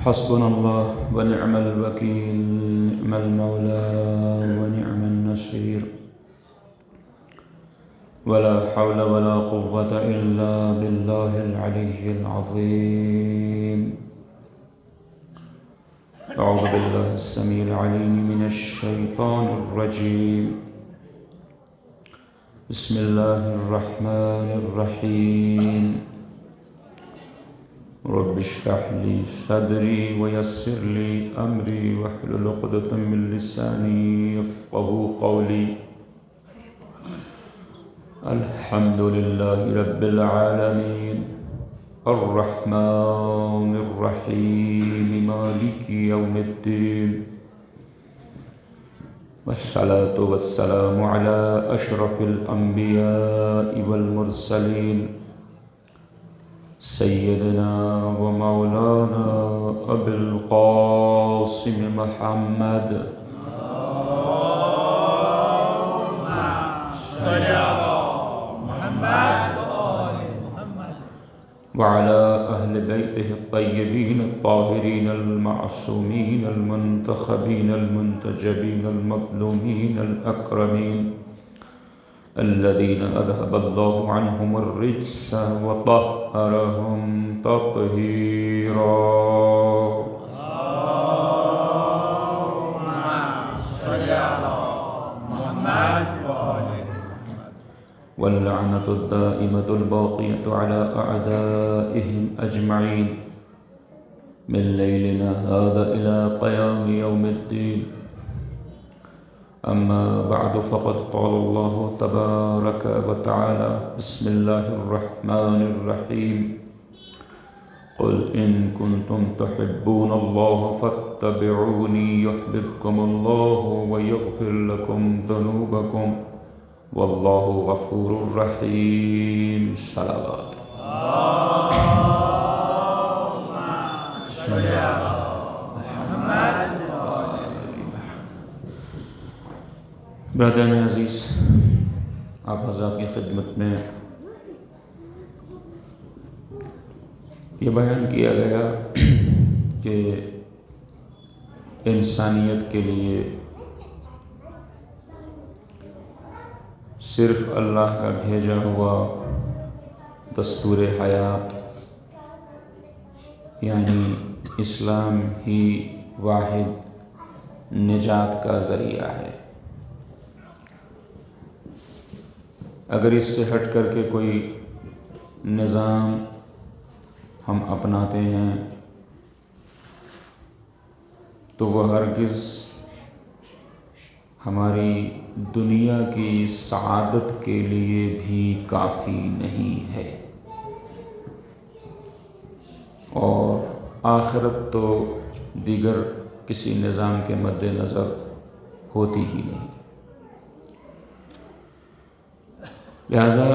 حسبنا الله ونعم الوكيل، نعم المولى ونعم النصير، ولا حول ولا قوة إلا بالله العلي العظيم. أعوذ بالله السميع العليم من الشيطان الرجيم. بسم الله الرحمن الرحيم. رب اشرح لي صدري ويسر لي أمري واحلل عقدة من لساني يفقهوا قولي. الحمد لله رب العالمين الرحمن الرحيم مالك يوم الدين، والصلاة والسلام على أشرف الأنبياء والمرسلين سيدنا ومولانا أبي القاسم محمد وعلى أهل بيته الطيبين الطاهرين المعصومين المنتخبين المنتجبين المظلومين الأكرمين الذين أذهب الله عنهم الرجس وطهرهم تطهيرا. واللعنة الدائمة الباقية على أعدائهم أجمعين من ليلنا هذا إلى قيام يوم الدين. أما بعد، فقد قال الله تبارك وتعالى: بسم الله الرحمن الرحيم. قل إن كنتم تحبون الله فاتبعوني يحببكم الله ويغفر لكم ذنوبكم والله غفور رحيم. صلوات. برادران عزیز، آپ حضرات کی خدمت میں یہ بیان کیا گیا کہ انسانیت کے لیے صرف اللہ کا بھیجا ہوا دستور حیات یعنی اسلام ہی واحد نجات کا ذریعہ ہے. اگر اس سے ہٹ کر کے کوئی نظام ہم اپناتے ہیں تو وہ ہرگز ہماری دنیا کی سعادت کے لیے بھی کافی نہیں ہے، اور آخرت تو دیگر کسی نظام کے مد نظر ہوتی ہی نہیں. لہذا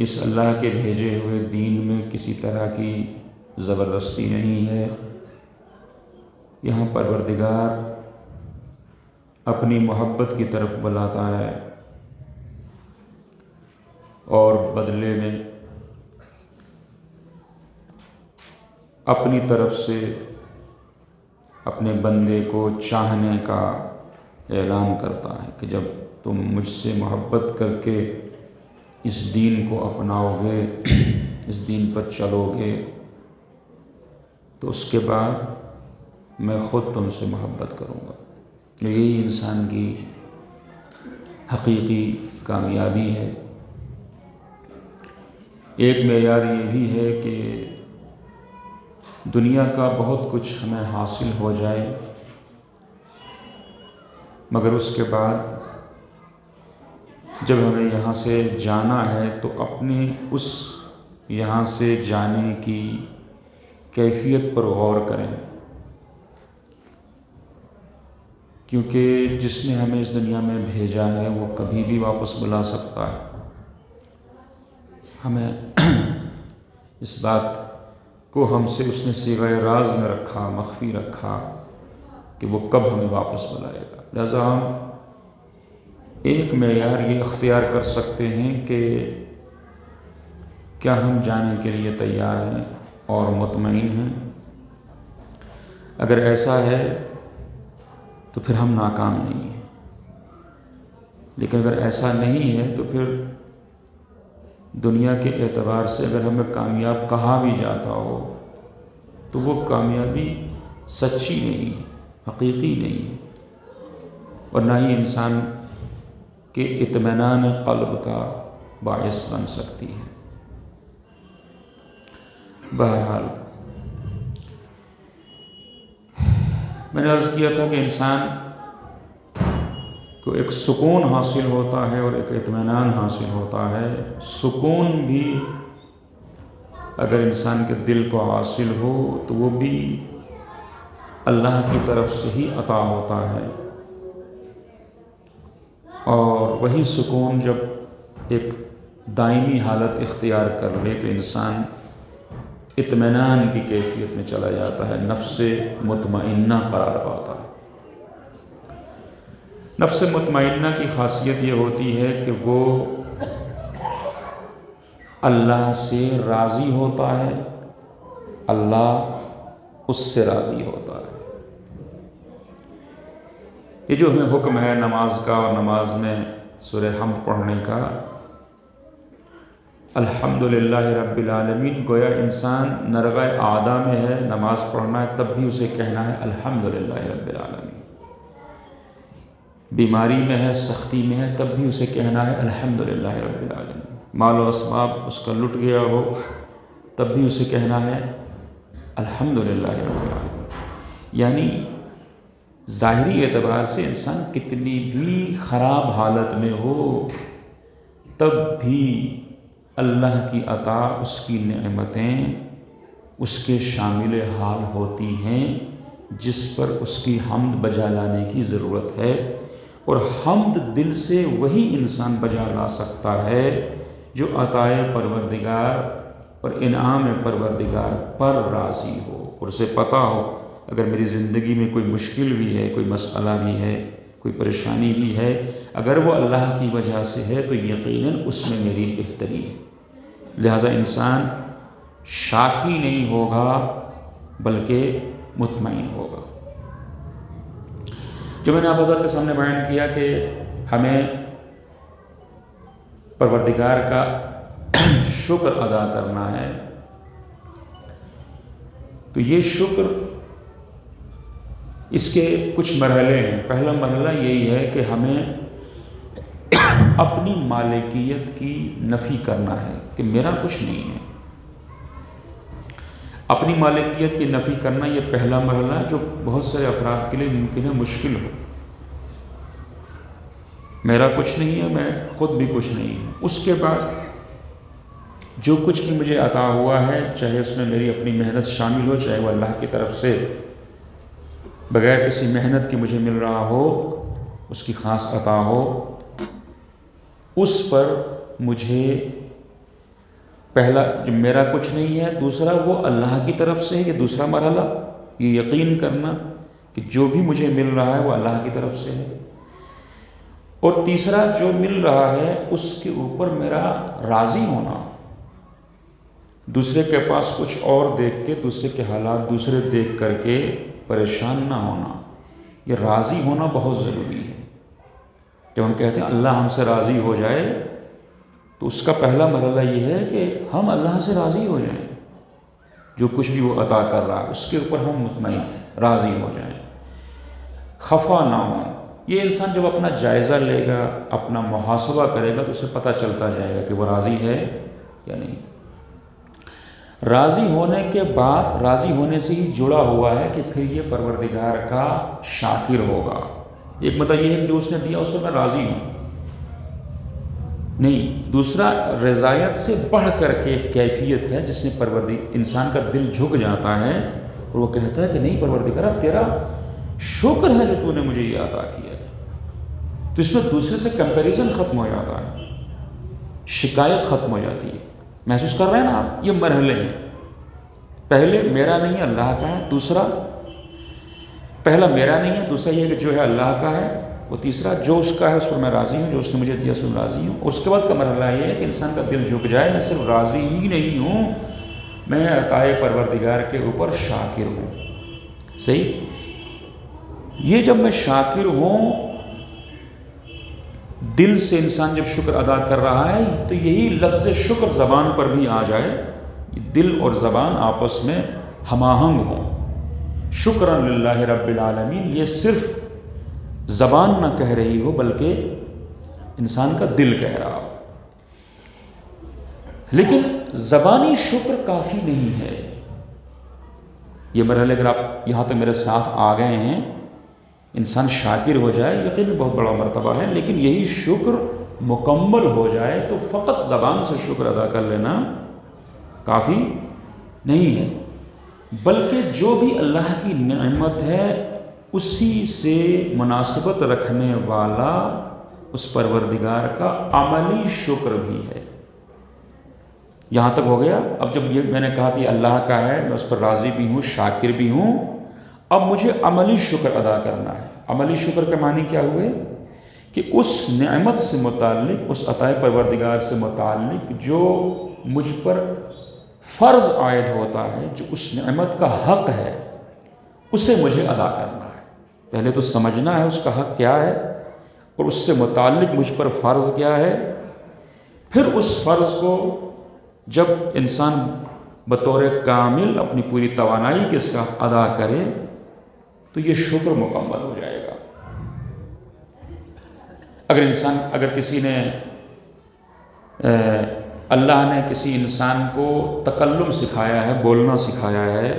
اس اللہ کے بھیجے ہوئے دین میں کسی طرح کی زبردستی نہیں ہے. یہاں پروردگار اپنی محبت کی طرف بلاتا ہے اور بدلے میں اپنی طرف سے اپنے بندے کو چاہنے کا اعلان کرتا ہے کہ جب تم مجھ سے محبت کر کے اس دین کو اپناؤ گے، اس دین پر چلو گے، تو اس کے بعد میں خود تم سے محبت کروں گا. یہی انسان کی حقیقی کامیابی ہے. ایک معیار یہ بھی ہے کہ دنیا کا بہت کچھ ہمیں حاصل ہو جائے، مگر اس کے بعد جب ہمیں یہاں سے جانا ہے تو اپنے اس یہاں سے جانے کی کیفیت پر غور کریں، کیونکہ جس نے ہمیں اس دنیا میں بھیجا ہے وہ کبھی بھی واپس بلا سکتا ہے. ہمیں اس بات کو ہم سے اس نے صیغہ راز میں رکھا، مخفی رکھا کہ وہ کب ہمیں واپس بلائے گا. لہذا ہم ایک معیار یہ اختیار کر سکتے ہیں کہ کیا ہم جانے کے لیے تیار ہیں، اور مطمئن ہیں. اگر ایسا ہے تو پھر ہم ناکام نہیں ہیں، لیکن اگر ایسا نہیں ہے تو پھر دنیا کے اعتبار سے اگر ہمیں کامیاب کہا بھی جاتا ہو تو وہ کامیابی سچی نہیں ہے، حقیقی نہیں ہے، اور نہ ہی انسان کے اطمینان قلب کا باعث بن سکتی ہے. بہرحال میں نے عرض کیا تھا کہ انسان کو ایک سکون حاصل ہوتا ہے اور ایک اطمینان حاصل ہوتا ہے. سکون بھی اگر انسان کے دل کو حاصل ہو تو وہ بھی اللہ کی طرف سے ہی عطا ہوتا ہے، اور وہی سکون جب ایک دائمی حالت اختیار کر لے تو انسان اطمینان کی کیفیت میں چلا جاتا ہے، نفس مطمئنہ قرار پاتا ہے. نفس مطمئنہ کی خاصیت یہ ہوتی ہے کہ وہ اللہ سے راضی ہوتا ہے، اللہ اس سے راضی ہوتا ہے. یہ جو ہمیں حکم ہے نماز کا، اور نماز میں سورہ حمد پڑھنے کا، الحمدللہ رب العالمین، گویا انسان نرغہ عادہ میں ہے، نماز پڑھنا ہے تب بھی اسے کہنا ہے الحمدللہ رب العالمین. بیماری میں ہے، سختی میں ہے، تب بھی اسے کہنا ہے الحمدللہ رب العالمین. مال و اسباب اس کا لٹ گیا ہو تب بھی اسے کہنا ہے الحمدللہ رب العالمین. یعنی ظاہری اعتبار سے انسان کتنی بھی خراب حالت میں ہو تب بھی اللہ کی عطا، اس کی نعمتیں اس کے شامل حال ہوتی ہیں، جس پر اس کی حمد بجا لانے کی ضرورت ہے. اور حمد دل سے وہی انسان بجا لا سکتا ہے جو عطائے پروردگار اور انعام پروردگار پر راضی ہو، اور اسے پتہ ہو اگر میری زندگی میں کوئی مشکل بھی ہے، کوئی مسئلہ بھی ہے، کوئی پریشانی بھی ہے، اگر وہ اللہ کی وجہ سے ہے تو یقیناً اس میں میری بہتری ہے. لہٰذا انسان شاکی نہیں ہوگا بلکہ مطمئن ہوگا. جو میں نے آپ حضرت کے سامنے بیان کیا کہ ہمیں پروردگار کا شکر ادا کرنا ہے، تو یہ شکر اس کے کچھ مرحلے ہیں. پہلا مرحلہ یہی ہے کہ ہمیں اپنی مالکیت کی نفی کرنا ہے کہ میرا کچھ نہیں ہے. اپنی مالکیت کی نفی کرنا یہ پہلا مرحلہ ہے جو بہت سارے افراد کے لیے ممکن ہے مشکل ہو. میرا کچھ نہیں ہے، میں خود بھی کچھ نہیں ہوں. اس کے بعد جو کچھ بھی مجھے عطا ہوا ہے، چاہے اس میں میری اپنی محنت شامل ہو، چاہے وہ اللہ کی طرف سے بغیر کسی محنت کے مجھے مل رہا ہو، اس کی خاص عطا ہو، اس پر مجھے پہلا جو میرا کچھ نہیں ہے، دوسرا وہ اللہ کی طرف سے ہے. یہ دوسرا مرحلہ، یہ یقین کرنا کہ جو بھی مجھے مل رہا ہے وہ اللہ کی طرف سے ہے. اور تیسرا جو مل رہا ہے اس کے اوپر میرا راضی ہونا. دوسرے کے پاس کچھ اور دیکھ کے، دوسرے کے حالات دوسرے دیکھ کر کے پریشان نہ ہونا. یہ راضی ہونا بہت ضروری ہے. جب ہم کہتے ہیں اللہ ہم سے راضی ہو جائے تو اس کا پہلا مرحلہ یہ ہے کہ ہم اللہ سے راضی ہو جائیں. جو کچھ بھی وہ عطا کر رہا ہے اس کے اوپر ہم مطمئن راضی ہو جائیں، خفا نہ ہوں. یہ انسان جب اپنا جائزہ لے گا، اپنا محاسبہ کرے گا تو اسے پتہ چلتا جائے گا کہ وہ راضی ہے یا نہیں. راضی ہونے کے بعد، راضی ہونے سے ہی جڑا ہوا ہے کہ پھر یہ پروردگار کا شاکر ہوگا. ایک مطلب یہ ہے کہ جو اس نے دیا اس پر میں راضی ہوں نہیں. دوسرا رضایت سے بڑھ کر کے ایک کیفیت ہے جس میں انسان کا دل جھک جاتا ہے اور وہ کہتا ہے کہ نہیں پروردگار تیرا شکر ہے جو تو نے مجھے یہ عطا کیا ہے. تو اس میں دوسرے سے کمپیریزن ختم ہو جاتا ہے، شکایت ختم ہو جاتی ہے. محسوس کر رہے ہیں نا آپ؟ یہ مرحلے ہیں. پہلے میرا نہیں ہے اللہ کا ہے، دوسرا پہلا میرا نہیں ہے، دوسرا یہ کہ جو ہے اللہ کا ہے، وہ تیسرا جو اس کا ہے اس پر میں راضی ہوں، جو اس نے مجھے دیا اس پر راضی ہوں. اور اس کے بعد کا مرحلہ یہ ہے کہ انسان کا دل جھک جائے، میں صرف راضی ہی نہیں ہوں میں عطائے پروردگار کے اوپر شاکر ہوں. صحیح. یہ جب میں شاکر ہوں، دل سے انسان جب شکر ادا کر رہا ہے تو یہی لفظ شکر زبان پر بھی آ جائے، دل اور زبان آپس میں ہم آہنگ ہوں. شکرا للہ رب العالمین، یہ صرف زبان نہ کہہ رہی ہو بلکہ انسان کا دل کہہ رہا ہو. لیکن زبانی شکر کافی نہیں ہے. یہ مرحلے اگر آپ یہاں تک میرے ساتھ آ گئے ہیں، انسان شاکر ہو جائے، یقین بہت بڑا مرتبہ ہے، لیکن یہی شکر مکمل ہو جائے تو فقط زبان سے شکر ادا کر لینا کافی نہیں ہے، بلکہ جو بھی اللہ کی نعمت ہے اسی سے مناسبت رکھنے والا اس پروردگار کا عملی شکر بھی ہے. یہاں تک ہو گیا. اب جب یہ میں نے کہا کہ اللہ کا ہے، میں اس پر راضی بھی ہوں، شاکر بھی ہوں، اب مجھے عملی شکر ادا کرنا ہے. عملی شکر کے معنی کیا ہوئے کہ اس نعمت سے متعلق، اس عطائے پروردگار سے متعلق جو مجھ پر فرض عائد ہوتا ہے، جو اس نعمت کا حق ہے، اسے مجھے ادا کرنا ہے. پہلے تو سمجھنا ہے اس کا حق کیا ہے اور اس سے متعلق مجھ پر فرض کیا ہے. پھر اس فرض کو جب انسان بطور کامل اپنی پوری توانائی کے ساتھ ادا کرے تو یہ شکر مکمل ہو جائے گا. اگر کسی نے اللہ نے کسی انسان کو تکلم سکھایا ہے، بولنا سکھایا ہے،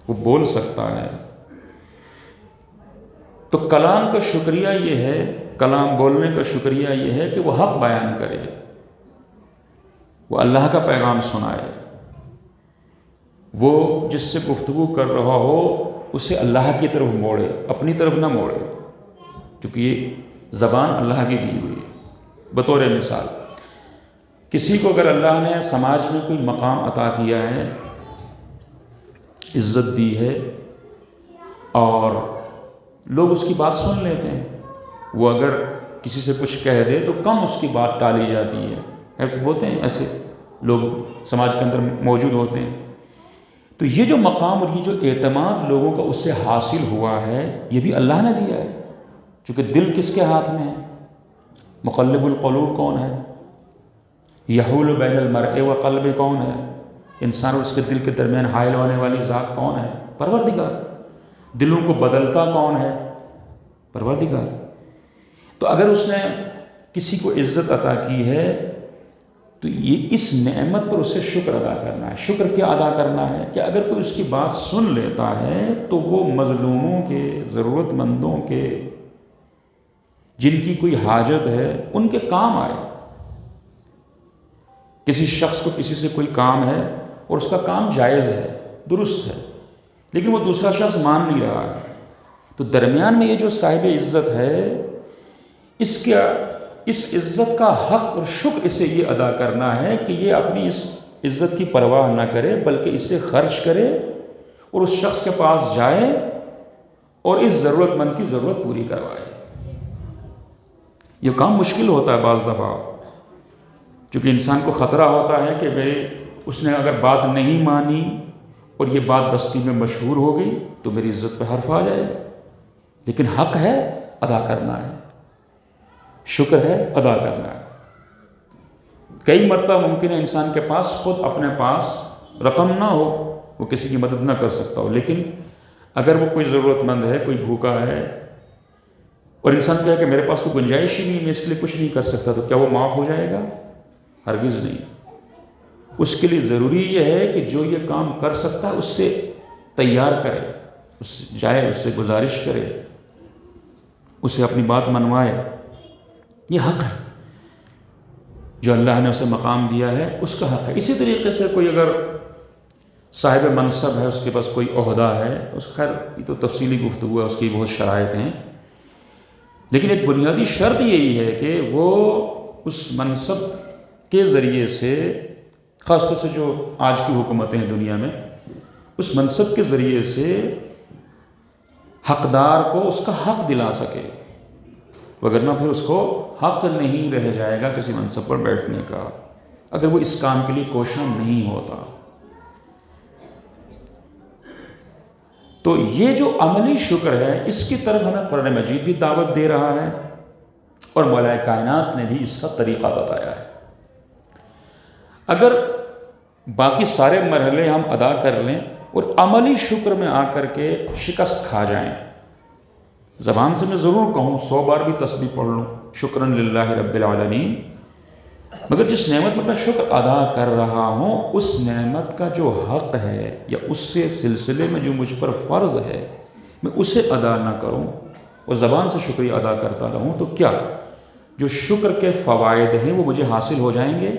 وہ بول سکتا ہے، تو کلام کا شکریہ یہ ہے، کلام بولنے کا شکریہ یہ ہے کہ وہ حق بیان کرے، وہ اللہ کا پیغام سنائے، وہ جس سے گفتگو کر رہا ہو اسے اللہ کی طرف موڑے، اپنی طرف نہ موڑے، کیونکہ یہ زبان اللہ کی دی ہوئی ہے. بطور مثال، کسی کو اگر اللہ نے سماج میں کوئی مقام عطا کیا ہے، عزت دی ہے، اور لوگ اس کی بات سن لیتے ہیں، وہ اگر کسی سے کچھ کہہ دے تو کم اس کی بات ٹالی جاتی ہے. ہوتے ہیں ایسے لوگ سماج کے اندر موجود ہوتے ہیں. تو یہ جو مقام اور یہ جو اعتماد لوگوں کا اس سے حاصل ہوا ہے، یہ بھی اللہ نے دیا ہے. چونکہ دل کس کے ہاتھ میں ہے؟ مقلب القلوب کون ہے؟ یحول بین المرء و قلب کون ہے؟ انسان اور اس کے دل کے درمیان حائل ہونے والی ذات کون ہے؟ پروردگار. دلوں کو بدلتا کون ہے؟ پروردگار. تو اگر اس نے کسی کو عزت عطا کی ہے تو یہ اس نعمت پر اسے شکر ادا کرنا ہے. شکر کیا ادا کرنا ہے کہ اگر کوئی اس کی بات سن لیتا ہے تو وہ مظلوموں کے، ضرورت مندوں کے، جن کی کوئی حاجت ہے، ان کے کام آئے. کسی شخص کو کسی سے کوئی کام ہے اور اس کا کام جائز ہے، درست ہے، لیکن وہ دوسرا شخص مان نہیں رہا ہے، تو درمیان میں یہ جو صاحب عزت ہے، اس عزت کا حق اور شکر اسے یہ ادا کرنا ہے کہ یہ اپنی اس عزت کی پرواہ نہ کرے بلکہ اس سے خرچ کرے اور اس شخص کے پاس جائے اور اس ضرورت مند کی ضرورت پوری کروائے. یہ کام مشکل ہوتا ہے بعض دفعہ، چونکہ انسان کو خطرہ ہوتا ہے کہ اس نے اگر بات نہیں مانی اور یہ بات بستی میں مشہور ہو گئی تو میری عزت پہ حرف آ جائے گا. لیکن حق ہے، ادا کرنا ہے، شکر ہے، ادا کرنا ہے. کئی مرتبہ ممکن ہے انسان کے پاس خود اپنے پاس رقم نہ ہو، وہ کسی کی مدد نہ کر سکتا ہو، لیکن اگر وہ کوئی ضرورت مند ہے، کوئی بھوکا ہے، اور انسان کہے کہ میرے پاس تو گنجائش ہی نہیں، میں اس کے لیے کچھ نہیں کر سکتا، تو کیا وہ معاف ہو جائے گا؟ ہرگز نہیں. اس کے لیے ضروری یہ ہے کہ جو یہ کام کر سکتا ہے اس سے تیار کرے، جائے اس سے گزارش کرے، اسے اپنی بات منوائے. یہ حق ہے جو اللہ نے اسے مقام دیا ہے، اس کا حق ہے. اسی طریقے سے کوئی اگر صاحب منصب ہے، اس کے پاس کوئی عہدہ ہے، خیر یہ تو تفصیلی گفتگو ہے، اس کی بہت شرائط ہیں، لیکن ایک بنیادی شرط یہی ہے کہ وہ اس منصب کے ذریعے سے، خاص طور سے جو آج کی حکومتیں ہیں دنیا میں، اس منصب کے ذریعے سے حقدار کو اس کا حق دلا سکے، وگرنہ پھر اس کو حق نہیں رہ جائے گا کسی منصب پر بیٹھنے کا، اگر وہ اس کام کے لیے کوشاں نہیں ہوتا. تو یہ جو عملی شکر ہے اس کی طرف ہمیں قرآن مجید بھی دعوت دے رہا ہے اور مولا کائنات نے بھی اس کا طریقہ بتایا ہے۔ اگر باقی سارے مرحلے ہم ادا کر لیں اور عملی شکر میں آ کر کے شکست کھا جائیں، زبان سے میں ضرور کہوں 100 بار بھی تسبیح پڑھ لوں شکراً للہ رب العالمین، مگر جس نعمت پر میں شکر ادا کر رہا ہوں اس نعمت کا جو حق ہے یا اس سے سلسلے میں جو مجھ پر فرض ہے میں اسے ادا نہ کروں اور زبان سے شکریہ ادا کرتا رہوں، تو کیا جو شکر کے فوائد ہیں وہ مجھے حاصل ہو جائیں گے؟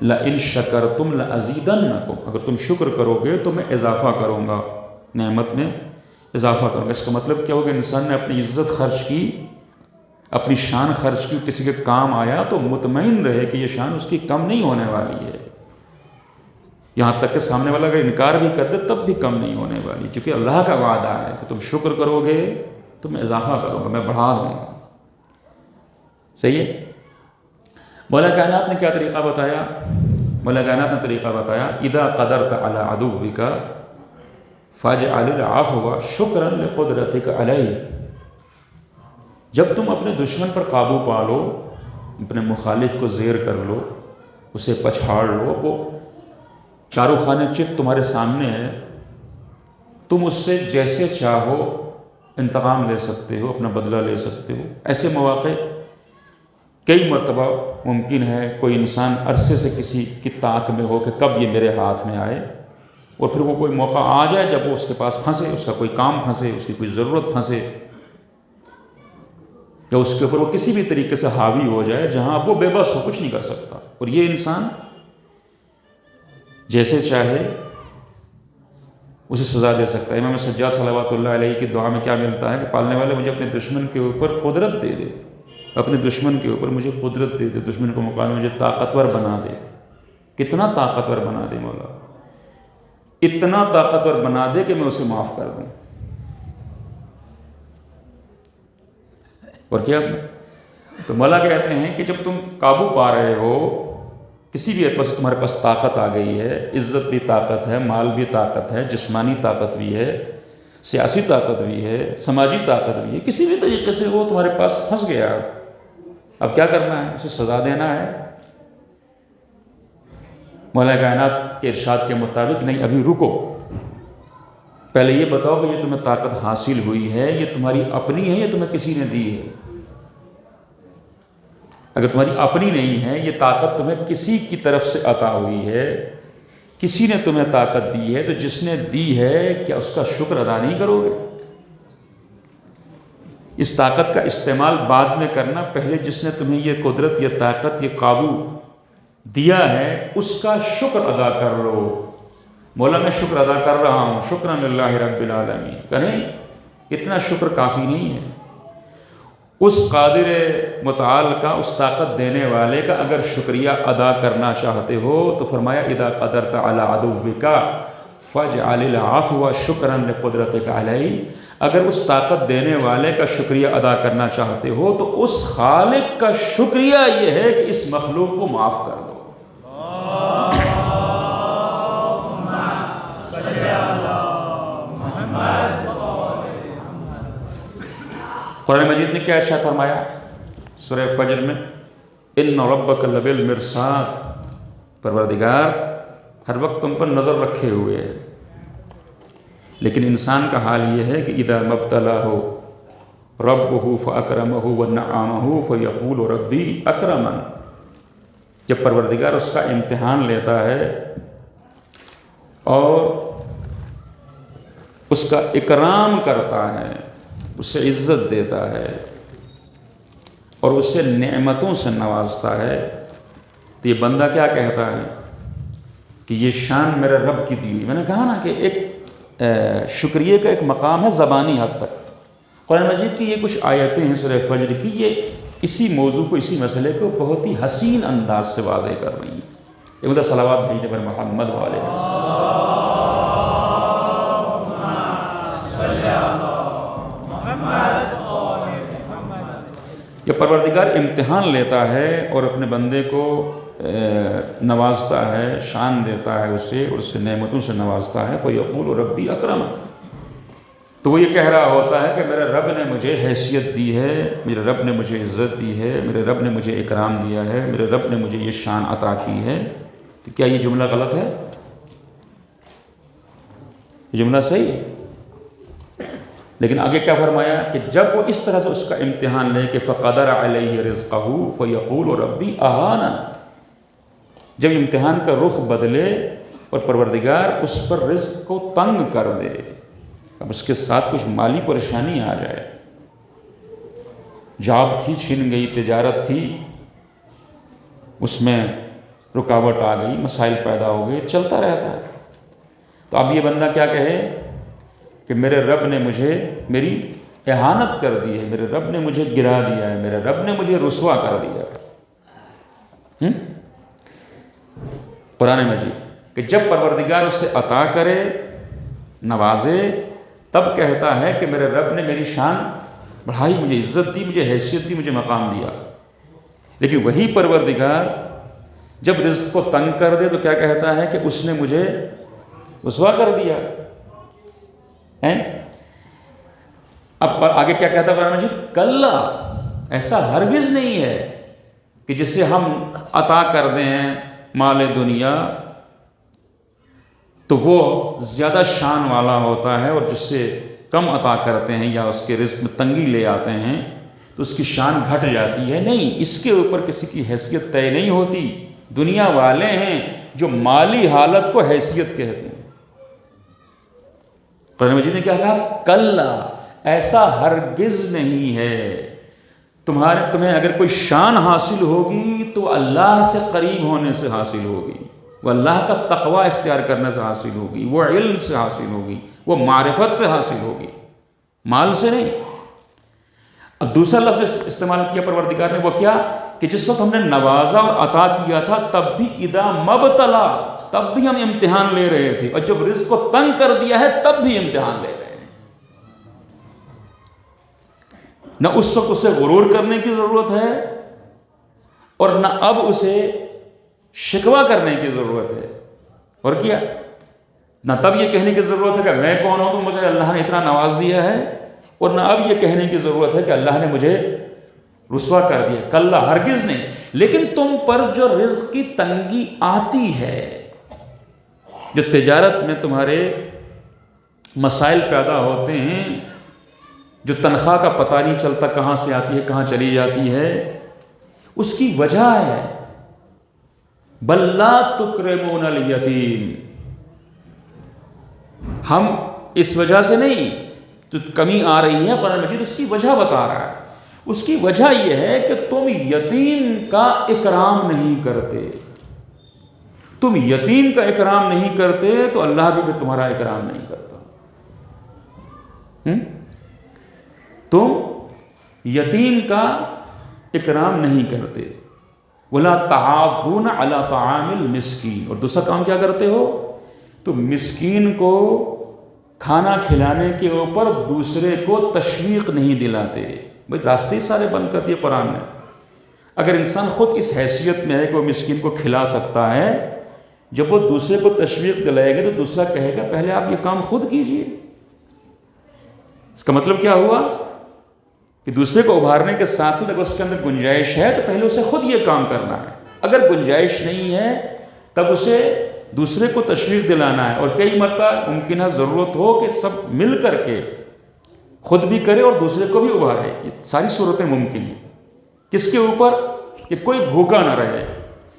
لَإِن شَكَرْتُمْ لَأَزِيدَنَّكُمْ، اگر تم شکر کرو گے تو میں اضافہ کروں گا، نعمت میں اضافہ کروں گا۔ اس کا مطلب کیا ہوگا؟ انسان نے اپنی عزت خرچ کی، اپنی شان خرچ کی، کسی کے کام آیا تو مطمئن رہے کہ یہ شان اس کی کم نہیں ہونے والی ہے، یہاں تک کہ سامنے والا اگر انکار بھی کر دے تب بھی کم نہیں ہونے والی، چونکہ اللہ کا وعدہ ہے کہ تم شکر کرو گے تو میں اضافہ کروں گا، میں بڑھا دوں گا۔ صحیح ہے؟ مولا کائنات نے کیا طریقہ بتایا؟ مولا کائنات نے طریقہ بتایا اذا قدرت علی عدوک فاجعل العفو شکرا لقدرتک علیہ، جب تم اپنے دشمن پر قابو پا لو، اپنے مخالف کو زیر کر لو، اسے پچھاڑ لو، وہ چاروں خانے چت تمہارے سامنے ہے، تم اس سے جیسے چاہو انتقام لے سکتے ہو، اپنا بدلہ لے سکتے ہو۔ ایسے مواقع کئی مرتبہ ممکن ہے کوئی انسان عرصے سے کسی کی طاق میں ہو کہ کب یہ میرے ہاتھ میں آئے، اور پھر وہ کوئی موقع آ جائے جب وہ اس کے پاس پھنسے، اس کا کوئی کام پھنسے، اس کی کوئی ضرورت پھنسے، یا اس کے اوپر وہ کسی بھی طریقے سے حاوی ہو جائے جہاں اب وہ بے بس ہو، کچھ نہیں کر سکتا، اور یہ انسان جیسے چاہے اسے سزا دے سکتا ہے۔ امام سجاد صلوات اللہ علیہ کی دعا میں کیا ملتا ہے کہ پالنے والے مجھے اپنے دشمن کے اوپر قدرت دے دے، اپنے دشمن کے اوپر مجھے قدرت دے دے، دشمن کو مقابلے مجھے طاقتور بنا دے۔ کتنا طاقتور بنا دے مولا؟ اتنا طاقتور بنا دے کہ میں اسے معاف کر دوں۔ اور کیا تو مولا کہتے ہیں کہ جب تم قابو پا رہے ہو، کسی بھی ایک تمہارے پاس طاقت آ گئی ہے، عزت بھی طاقت ہے، مال بھی طاقت ہے، جسمانی طاقت بھی ہے، سیاسی طاقت بھی ہے، سماجی طاقت بھی ہے، کسی بھی طریقے سے وہ تمہارے پاس پھنس گیا، اب کیا کرنا ہے؟ اسے سزا دینا ہے؟ مولا کائنات کے ارشاد کے مطابق نہیں، ابھی رکو، پہلے یہ بتاؤ کہ یہ تمہیں طاقت حاصل ہوئی ہے یہ تمہاری اپنی ہے یا تمہیں کسی نے دی ہے؟ اگر تمہاری اپنی نہیں ہے، یہ طاقت تمہیں کسی کی طرف سے عطا ہوئی ہے، کسی نے تمہیں طاقت دی ہے، تو جس نے دی ہے کیا اس کا شکر ادا نہیں کرو گے؟ اس طاقت کا استعمال بعد میں کرنا، پہلے جس نے تمہیں یہ قدرت، یہ طاقت، یہ قابو دیا ہے اس کا شکر ادا کر لو۔ مولا میں شکر ادا کر رہا ہوں، شکراً للہ رب العالمین، کہیں اتنا شکر کافی نہیں ہے۔ اس قادر متعال کا، اس طاقت دینے والے کا اگر شکریہ ادا کرنا چاہتے ہو تو فرمایا اذا قدرت علی عدوک فاجعل العفو شکرا لقدرتک علیہ، اگر اس طاقت دینے والے کا شکریہ ادا کرنا چاہتے ہو تو اس خالق کا شکریہ یہ ہے کہ اس مخلوق کو معاف کر دو۔ قرآن مجید نے کیا ارشاد فرمایا سورہ فجر میں؟ ان ربک لبالمرصاد، پروردگار ہر وقت تم پر نظر رکھے ہوئے ہے، لیکن انسان کا حال یہ ہے کہ اذا مبتلاه ربه فاکرمه ونعمه فیقول ربی اکرمن، جب پروردگار اس کا امتحان لیتا ہے اور اس کا اکرام کرتا ہے، اسے عزت دیتا ہے اور اسے نعمتوں سے نوازتا ہے، تو یہ بندہ کیا کہتا ہے کہ یہ شان میرے رب کی دی ہوئی۔ میں نے کہا نا کہ ایک شکریہ کا ایک مقام ہے زبانی حد تک۔ قرآن مجید کی یہ کچھ آیتیں ہیں سورہ فجر کی، یہ اسی موضوع کو، اسی مسئلے کو بہت ہی حسین انداز سے واضح کر رہی ہیں۔ ایک مدہ صلوات بھیجتے پر محمد والے کہ پروردگار امتحان لیتا ہے اور اپنے بندے کو نوازتا ہے، شان دیتا ہے اسے اور اسے نعمتوں سے نوازتا ہے، فَيَقُولُ رَبِّي أَكْرَمَ، تو وہ یہ کہہ رہا ہوتا ہے کہ میرے رب نے مجھے حیثیت دی ہے، میرے رب نے مجھے عزت دی ہے، میرے رب نے مجھے اکرام دیا ہے، میرے رب نے مجھے یہ شان عطا کی ہے۔ تو کیا یہ جملہ غلط ہے؟ یہ جملہ صحیح ہے، لیکن آگے کیا فرمایا کہ جب وہ اس طرح سے اس کا امتحان لے کہ فَقَدَرَ عَلَيْهِ رِزْقَهُ فَيَقُولُ رَبِّي أَهَانَ، جب امتحان کا رخ بدلے اور پروردگار اس پر رزق کو تنگ کر دے، اب اس کے ساتھ کچھ مالی پریشانی آ جائے، جاب تھی چھن گئی، تجارت تھی اس میں رکاوٹ آ گئی، مسائل پیدا ہو گئے، چلتا رہتا ہے، تو اب یہ بندہ کیا کہے کہ میرے رب نے مجھے میری اہانت کر دی ہے، میرے رب نے مجھے گرا دیا ہے، میرے رب نے مجھے رسوا کر دیا ہے۔ قرآن مجید کہ جب پروردگار اسے عطا کرے، نوازے، تب کہتا ہے کہ میرے رب نے میری شان بڑھائی، مجھے عزت دی، مجھے حیثیت دی، مجھے مقام دیا، لیکن وہی پروردگار جب رزق کو تنگ کر دے تو کیا کہتا ہے کہ اس نے مجھے رسوا کر دیا ہے۔ اب آگے کیا کہتا ہے قرآن مجید؟ کلا، ایسا ہرگز نہیں ہے کہ جسے ہم عطا کر دیں مال دنیا تو وہ زیادہ شان والا ہوتا ہے، اور جس سے کم عطا کرتے ہیں یا اس کے رزق میں تنگی لے آتے ہیں تو اس کی شان گھٹ جاتی ہے۔ نہیں، اس کے اوپر کسی کی حیثیت طے نہیں ہوتی، دنیا والے ہیں جو مالی حالت کو حیثیت کہتے ہیں۔ قرآن مجید نے کیا کہا؟ کلا، ایسا ہرگز نہیں ہے، تمہیں اگر کوئی شان حاصل ہوگی تو اللہ سے قریب ہونے سے حاصل ہوگی، وہ اللہ کا تقوی اختیار کرنے سے حاصل ہوگی، وہ علم سے حاصل ہوگی، وہ معرفت سے حاصل ہوگی، مال سے نہیں۔ اب دوسرا لفظ استعمال کیا پروردگار نے، وہ کیا کہ جس وقت ہم نے نوازا اور عطا کیا تھا تب بھی اذا مبتلا، تب بھی ہم امتحان لے رہے تھے، اور جب رزق کو تنگ کر دیا ہے تب بھی امتحان لے رہے ہیں۔ نہ اس وقت اسے غرور کرنے کی ضرورت ہے اور نہ اب اسے شکوہ کرنے کی ضرورت ہے، اور کیا نہ تب یہ کہنے کی ضرورت ہے کہ میں کون ہوں تو مجھے اللہ نے اتنا نواز دیا ہے، اور نہ اب یہ کہنے کی ضرورت ہے کہ اللہ نے مجھے رسوا کر دیا۔ کلا، ہرگز نہیں، لیکن تم پر جو رزق کی تنگی آتی ہے، جو تجارت میں تمہارے مسائل پیدا ہوتے ہیں، جو تنخواہ کا پتہ نہیں چلتا کہاں سے آتی ہے کہاں چلی جاتی ہے، اس کی وجہ ہے بل لا تکرمون الیتیم، ہم اس وجہ سے نہیں جو کمی آ رہی ہے، قرآن مجید اس کی وجہ بتا رہا ہے۔ اس کی وجہ یہ ہے کہ تم یتیم کا اکرام نہیں کرتے، تم یتیم کا اکرام نہیں کرتے تو اللہ بھی تمہارا اکرام نہیں کرتا۔ تم یتیم کا اکرام نہیں کرتے، وَلَا تَعَاضُونَ عَلَىٰ طَعَامِ الْمِسْكِينِ، اور دوسرا کام کیا کرتے ہو؟ تو مسکین کو کھانا کھلانے کے اوپر دوسرے کو تشویق نہیں دلاتے۔ بھائی راستے سارے بند کر دیے قرآن نے۔ اگر انسان خود اس حیثیت میں ہے کہ وہ مسکین کو کھلا سکتا ہے، جب وہ دوسرے کو تشویق دلائے گا تو دوسرا کہے گا پہلے آپ یہ کام خود کیجئے۔ اس کا مطلب کیا ہوا کہ دوسرے کو ابھارنے کے ساتھ ساتھ اگر اس کے اندر گنجائش ہے تو پہلے اسے خود یہ کام کرنا ہے، اگر گنجائش نہیں ہے تب اسے دوسرے کو تشویق دلانا ہے۔ اور کئی مرتبہ ممکن ہے ضرورت ہو کہ سب مل کر کے خود بھی کرے اور دوسرے کو بھی ابھارے، یہ ساری صورتیں ممکن ہیں۔ کس کے اوپر؟ کہ کوئی بھوکا نہ رہے۔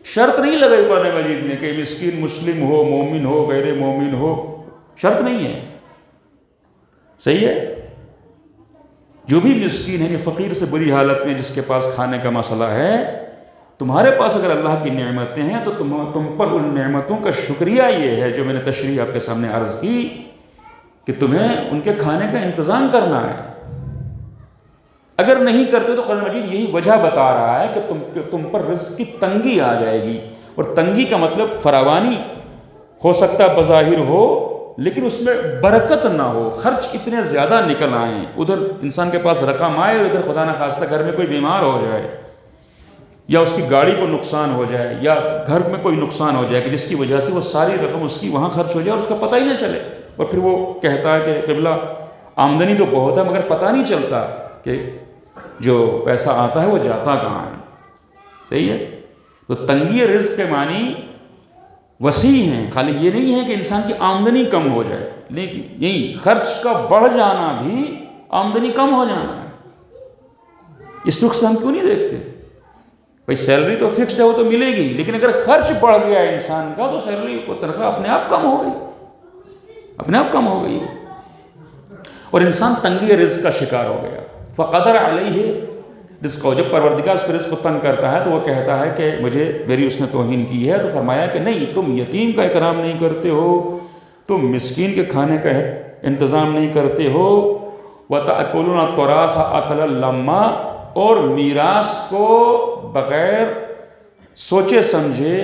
شرط نہیں لگائی قرآن مجید میں کہ مسکین مسلم ہو، مومن ہو، غیر مومن ہو، شرط نہیں ہے، صحیح ہے؟ جو بھی مسکین ہے، یعنی فقیر سے بری حالت میں جس کے پاس کھانے کا مسئلہ ہے، تمہارے پاس اگر اللہ کی نعمتیں ہیں تو تم پر ان نعمتوں کا شکریہ یہ ہے جو میں نے تشریح آپ کے سامنے عرض کی کہ تمہیں ان کے کھانے کا انتظام کرنا ہے۔ اگر نہیں کرتے تو قرآن مجید یہی وجہ بتا رہا ہے کہ تم پر رزق کی تنگی آ جائے گی، اور تنگی کا مطلب فراوانی ہو سکتا ہے بظاہر ہو لیکن اس میں برکت نہ ہو، خرچ اتنے زیادہ نکل آئیں، ادھر انسان کے پاس رقم آئے اور ادھر خدا نخواستہ گھر میں کوئی بیمار ہو جائے، یا اس کی گاڑی کو نقصان ہو جائے یا گھر میں کوئی نقصان ہو جائے کہ جس کی وجہ سے وہ ساری رقم اس کی وہاں خرچ ہو جائے اور اس کا پتہ ہی نہ چلے، اور پھر وہ کہتا ہے کہ قبلہ آمدنی تو بہت ہے مگر پتہ نہیں چلتا کہ جو پیسہ آتا ہے وہ جاتا کہاں ہے. صحیح ہے. تو تنگی رزق کے معنی وسیع ہیں، خالی یہ نہیں ہے کہ انسان کی آمدنی کم ہو جائے، لیکن یہی خرچ کا بڑھ جانا بھی آمدنی کم ہو جانا ہے. اس رخ سے ہم کیوں نہیں دیکھتے؟ بھائی سیلری تو فکسڈ ہے، وہ تو ملے گی، لیکن اگر خرچ بڑھ گیا انسان کا تو سیلری کو تنخواہ اپنے آپ کم ہو گئی، اور انسان تنگی رزق کا شکار ہو گیا. فقدر علیہ رزق، جب پروردگار اس کو رزق کو تنگ کرتا ہے تو وہ کہتا ہے کہ میری اس نے توہین کی ہے. تو فرمایا کہ نہیں، تم یتیم کا اکرام نہیں کرتے ہو، تم مسکین کے کھانے کا انتظام نہیں کرتے ہو. وَتَأْكُلُونَ التُّرَاثَ أَكْلًا لَمًّا، اور میراث کو بغیر سوچے سمجھے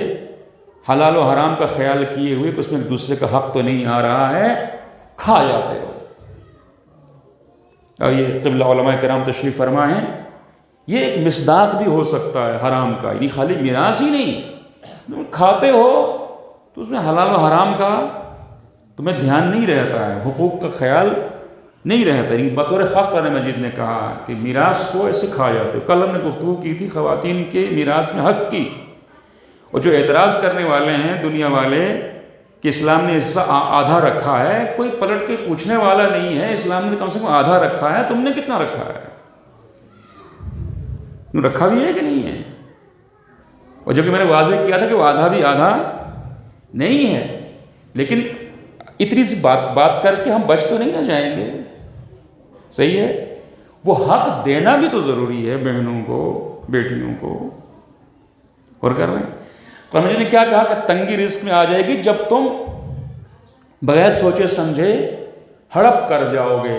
حلال و حرام کا خیال کیے ہوئے کہ اس میں ایک دوسرے کا حق تو نہیں آ رہا ہے، کھا جاتے ہو. اور یہ قبلہ علماء کرام تشریف فرما ہیں، یہ ایک مصداق بھی ہو سکتا ہے حرام کا، یعنی خالی میراث ہی نہیں، تم کھاتے ہو تو اس میں حلال و حرام کا تمہیں دھیان نہیں رہتا ہے، حقوق کا خیال نہیں رہتا. یعنی بطور خاص قرآن مجید نے کہا کہ میراث کو ایسے کھا جاتے ہو. کل ہم نے گفتگو کی تھی خواتین کے میراث میں حق کی، اور جو اعتراض کرنے والے ہیں دنیا والے کہ اسلام نے حصہ آدھا رکھا ہے، کوئی پلٹ کے پوچھنے والا نہیں ہے. اسلام نے کم سے کم آدھا رکھا ہے، تم نے کتنا رکھا ہے؟ رکھا بھی ہے کہ نہیں ہے؟ اور جو کہ میں نے واضح کیا تھا کہ وہ آدھا بھی آدھا نہیں ہے، لیکن اتنی سی بات کر کے ہم بچ تو نہیں نہ جائیں گے. صحیح ہے. وہ حق دینا بھی تو ضروری ہے بہنوں کو، بیٹیوں کو. اور کر رہے ہیں قرآن مجید نے کیا کہا کہ تنگی رزق میں آ جائے گی جب تم بغیر سوچے سمجھے ہڑپ کر جاؤ گے.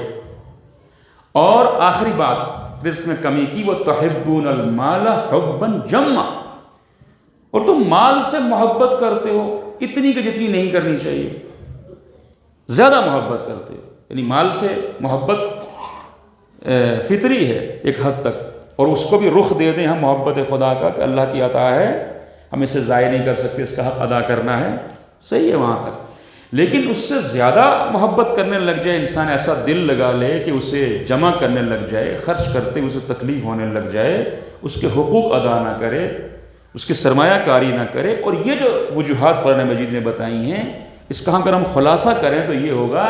اور آخری بات رزق میں کمی کی، وَتُحِبُّونَ الْمَالَ حُبًّا جَمًّا، اور تم مال سے محبت کرتے ہو اتنی کہ جتنی نہیں کرنی چاہیے، زیادہ محبت کرتے ہو. یعنی مال سے محبت فطری ہے ایک حد تک، اور اس کو بھی رخ دے دیں ہم محبت خدا کا کہ اللہ کی عطا ہے، ہم اسے ضائع نہیں کر سکتے، اس کا حق ادا کرنا ہے. صحیح ہے وہاں تک، لیکن اس سے زیادہ محبت کرنے لگ جائے انسان، ایسا دل لگا لے کہ اسے جمع کرنے لگ جائے، خرچ کرتے اسے تکلیف ہونے لگ جائے، اس کے حقوق ادا نہ کرے، اس کی سرمایہ کاری نہ کرے. اور یہ جو وجوہات قرآن مجید نے بتائی ہیں، اس کا اگر ہم خلاصہ کریں تو یہ ہوگا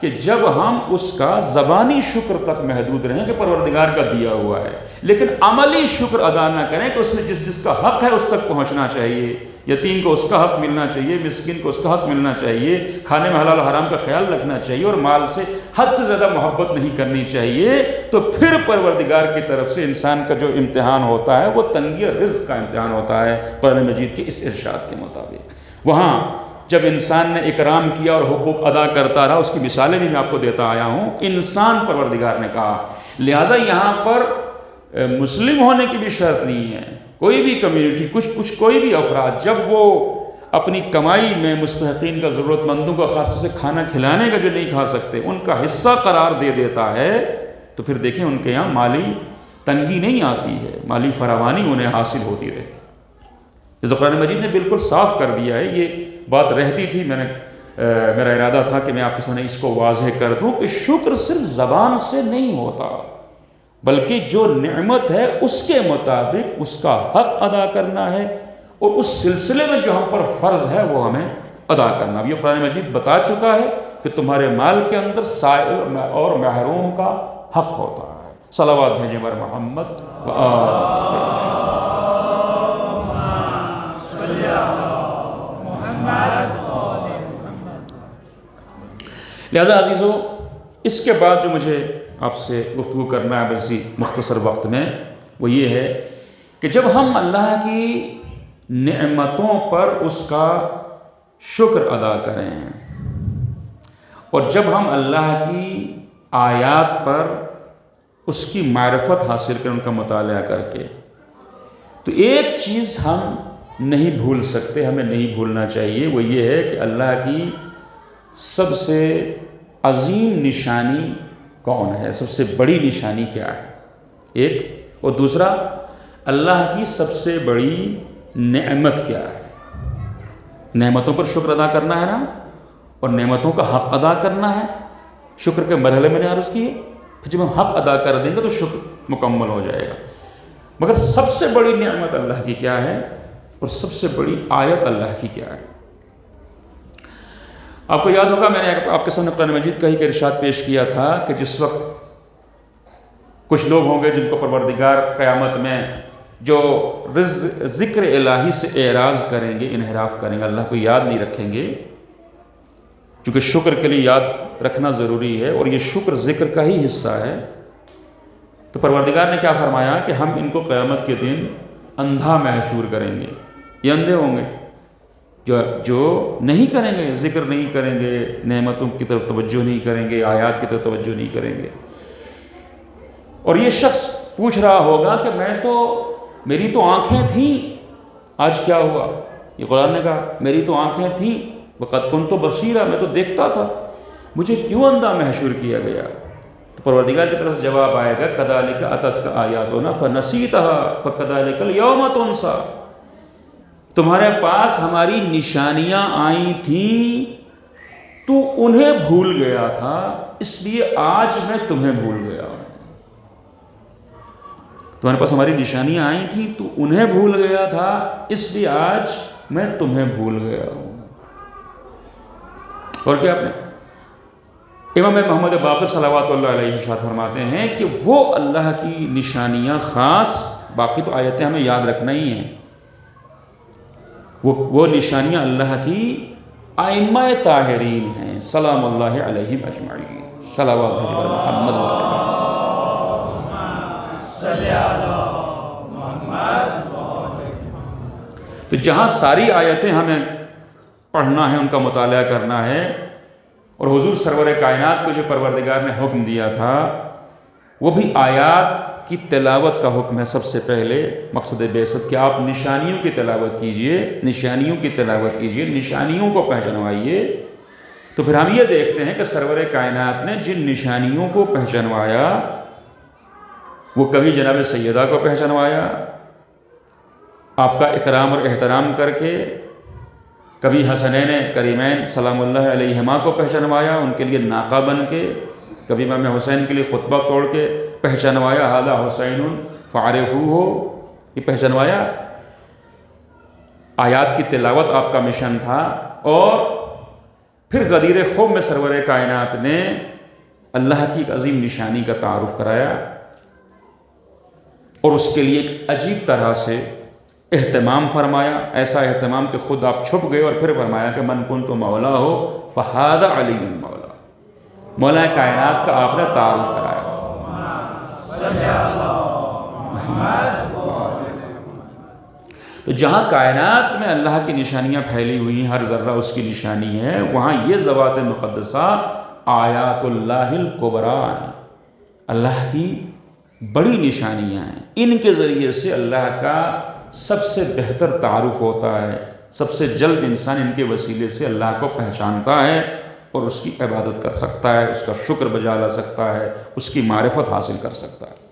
کہ جب ہم اس کا زبانی شکر تک محدود رہیں کہ پروردگار کا دیا ہوا ہے، لیکن عملی شکر ادا نہ کریں کہ اس میں جس کا حق ہے اس تک پہنچنا چاہیے، یتیم کو اس کا حق ملنا چاہیے، مسکین کو اس کا حق ملنا چاہیے، کھانے میں حلال و حرام کا خیال رکھنا چاہیے، اور مال سے حد سے زیادہ محبت نہیں کرنی چاہیے، تو پھر پروردگار کی طرف سے انسان کا جو امتحان ہوتا ہے وہ تنگی رزق کا امتحان ہوتا ہے قرآن مجید کے اس ارشاد کے مطابق. وہاں جب انسان نے اکرام کیا اور حقوق ادا کرتا رہا، اس کی مثالیں بھی میں آپ کو دیتا آیا ہوں. انسان پروردگار نے کہا، لہٰذا یہاں پر مسلم ہونے کی بھی شرط نہیں ہے. کوئی بھی کمیونٹی، کوئی بھی افراد جب وہ اپنی کمائی میں مستحقین کا، ضرورت مندوں کا، خاص طور سے کھانا کھلانے کا جو نہیں کھا سکتے ان کا حصہ قرار دے دیتا ہے، تو پھر دیکھیں ان کے یہاں مالی تنگی نہیں آتی ہے، مالی فراوانی انہیں حاصل ہوتی رہتی. جیسے قرآن مجید نے بالکل صاف کر دیا ہے. یہ بات رہتی تھی، میرا ارادہ تھا کہ میں آپ کے سامنے اس کو واضح کر دوں کہ شکر صرف زبان سے نہیں ہوتا، بلکہ جو نعمت ہے اس کے مطابق اس کا حق ادا کرنا ہے، اور اس سلسلے میں جو ہم پر فرض ہے وہ ہمیں ادا کرنا. یہ قرآن مجید بتا چکا ہے کہ تمہارے مال کے اندر سائل اور محروم کا حق ہوتا ہے. صلوات بھیجیں بر محمد لہذا عزیزو، اس کے بعد جو مجھے آپ سے گفتگو کرنا ہے بسی مختصر وقت میں، وہ یہ ہے کہ جب ہم اللہ کی نعمتوں پر اس کا شکر ادا کریں، اور جب ہم اللہ کی آیات پر اس کی معرفت حاصل کریں، ان کا مطالعہ کر کے، تو ایک چیز ہم نہیں بھول سکتے، ہمیں نہیں بھولنا چاہیے. وہ یہ ہے کہ اللہ کی سب سے عظیم نشانی کون ہے، سب سے بڑی نشانی کیا ہے، ایک. اور دوسرا، اللہ کی سب سے بڑی نعمت کیا ہے؟ نعمتوں پر شکر ادا کرنا ہے نا، اور نعمتوں کا حق ادا کرنا ہے۔ شکر کے مرحلے میں نے عرض کیے، پھر جب ہم حق ادا کر دیں گے تو شکر مکمل ہو جائے گا۔ مگر سب سے بڑی نعمت اللہ کی کیا ہے، اور سب سے بڑی آیت اللہ کی کیا ہے؟ آپ کو یاد ہوگا میں نے آپ کے سامنے قرآن مجید کا ہی کہ ارشاد پیش کیا تھا کہ جس وقت کچھ لوگ ہوں گے جن کو پروردگار قیامت میں جو ذکر الہی سے اعراض کریں گے، انحراف کریں گے، اللہ کو یاد نہیں رکھیں گے، چونکہ شکر کے لیے یاد رکھنا ضروری ہے اور یہ شکر ذکر کا ہی حصہ ہے۔ تو پروردگار نے کیا فرمایا کہ ہم ان کو قیامت کے دن اندھا محشور کریں گے، یہ اندھے ہوں گے جو نہیں کریں گے، ذکر نہیں کریں گے، نعمتوں کی طرف توجہ نہیں کریں گے، آیات کی طرف توجہ نہیں کریں گے۔ اور یہ شخص پوچھ رہا ہوگا کہ میری تو آنکھیں تھیں، آج کیا ہوا؟ یہ قرآن نے کہا میری تو آنکھیں تھیں، وقد كنت بصیرا، میں تو دیکھتا تھا، مجھے کیوں اندھا محشور کیا گیا؟ تو پروردگار کی طرف سے جواب آئے گا كذلك أتتك آياتنا فنسيتها فكذلك اليوم تنسى، تمہارے پاس ہماری نشانیاں آئی تھیں تو انہیں بھول گیا تھا، اس لیے آج میں تمہیں بھول گیا ہوں۔ تمہارے پاس ہماری نشانیاں آئی تھیں تو انہیں بھول گیا تھا، اس لیے آج میں تمہیں بھول گیا ہوں۔ اور کیا آپ نے امام محمد باقر صلوات اللہ علیہ ارشاد فرماتے ہیں کہ وہ اللہ کی نشانیاں خاص، باقی تو آیتیں ہمیں یاد رکھنا ہی ہیں، وہ نشانیاں اللہ کی ائمہ طاہرین ہیں سلام اللہ علیہم اجمعین، صلوات بھیجو محمد تو جہاں ساری آیتیں ہمیں پڑھنا ہے، ان کا مطالعہ کرنا ہے، اور حضور سرور کائنات کو جو پروردگار نے حکم دیا تھا وہ بھی آیات کی تلاوت کا حکم ہے۔ سب سے پہلے مقصد بعثت کہ آپ نشانیوں کی تلاوت کیجئے، نشانیوں کی تلاوت کیجئے، نشانیوں کو پہچنوائیے۔ تو پھر ہم یہ دیکھتے ہیں کہ سرور کائنات نے جن نشانیوں کو پہچنوایا وہ کبھی جناب سیدہ کو پہچنوایا آپ کا اکرام اور احترام کر کے، کبھی حسنین کریمین سلام اللہ علیہما کو پہچنوایا ان کے لیے ناقہ بن کے، کبھی امام حسین کے لیے خطبہ توڑ کے پہچنوایا ھذا حسین فعرفوہ، یہ پہچنوایا۔ آیات کی تلاوت آپ کا مشن تھا، اور پھر غدیر خوب میں سرور کائنات نے اللہ کی ایک عظیم نشانی کا تعارف کرایا، اور اس کے لیے ایک عجیب طرح سے اہتمام فرمایا، ایسا اہتمام کہ خود آپ چھپ گئے، اور پھر فرمایا کہ من کنت مولا ہو فہذا علی مولا، مولا کائنات کا آپ نے تعارف کرایا۔ تو جہاں کائنات میں اللہ کی نشانیاں پھیلی ہوئی ہیں، ہر ذرہ اس کی نشانی ہے، وہاں یہ ذوات مقدسہ آیات اللہ الکبریٰ ہیں، اللہ کی بڑی نشانیاں ہیں، ان کے ذریعے سے اللہ کا سب سے بہتر تعارف ہوتا ہے، سب سے جلد انسان ان کے وسیلے سے اللہ کو پہچانتا ہے اور اس کی عبادت کر سکتا ہے، اس کا شکر بجا لا سکتا ہے، اس کی معرفت حاصل کر سکتا ہے۔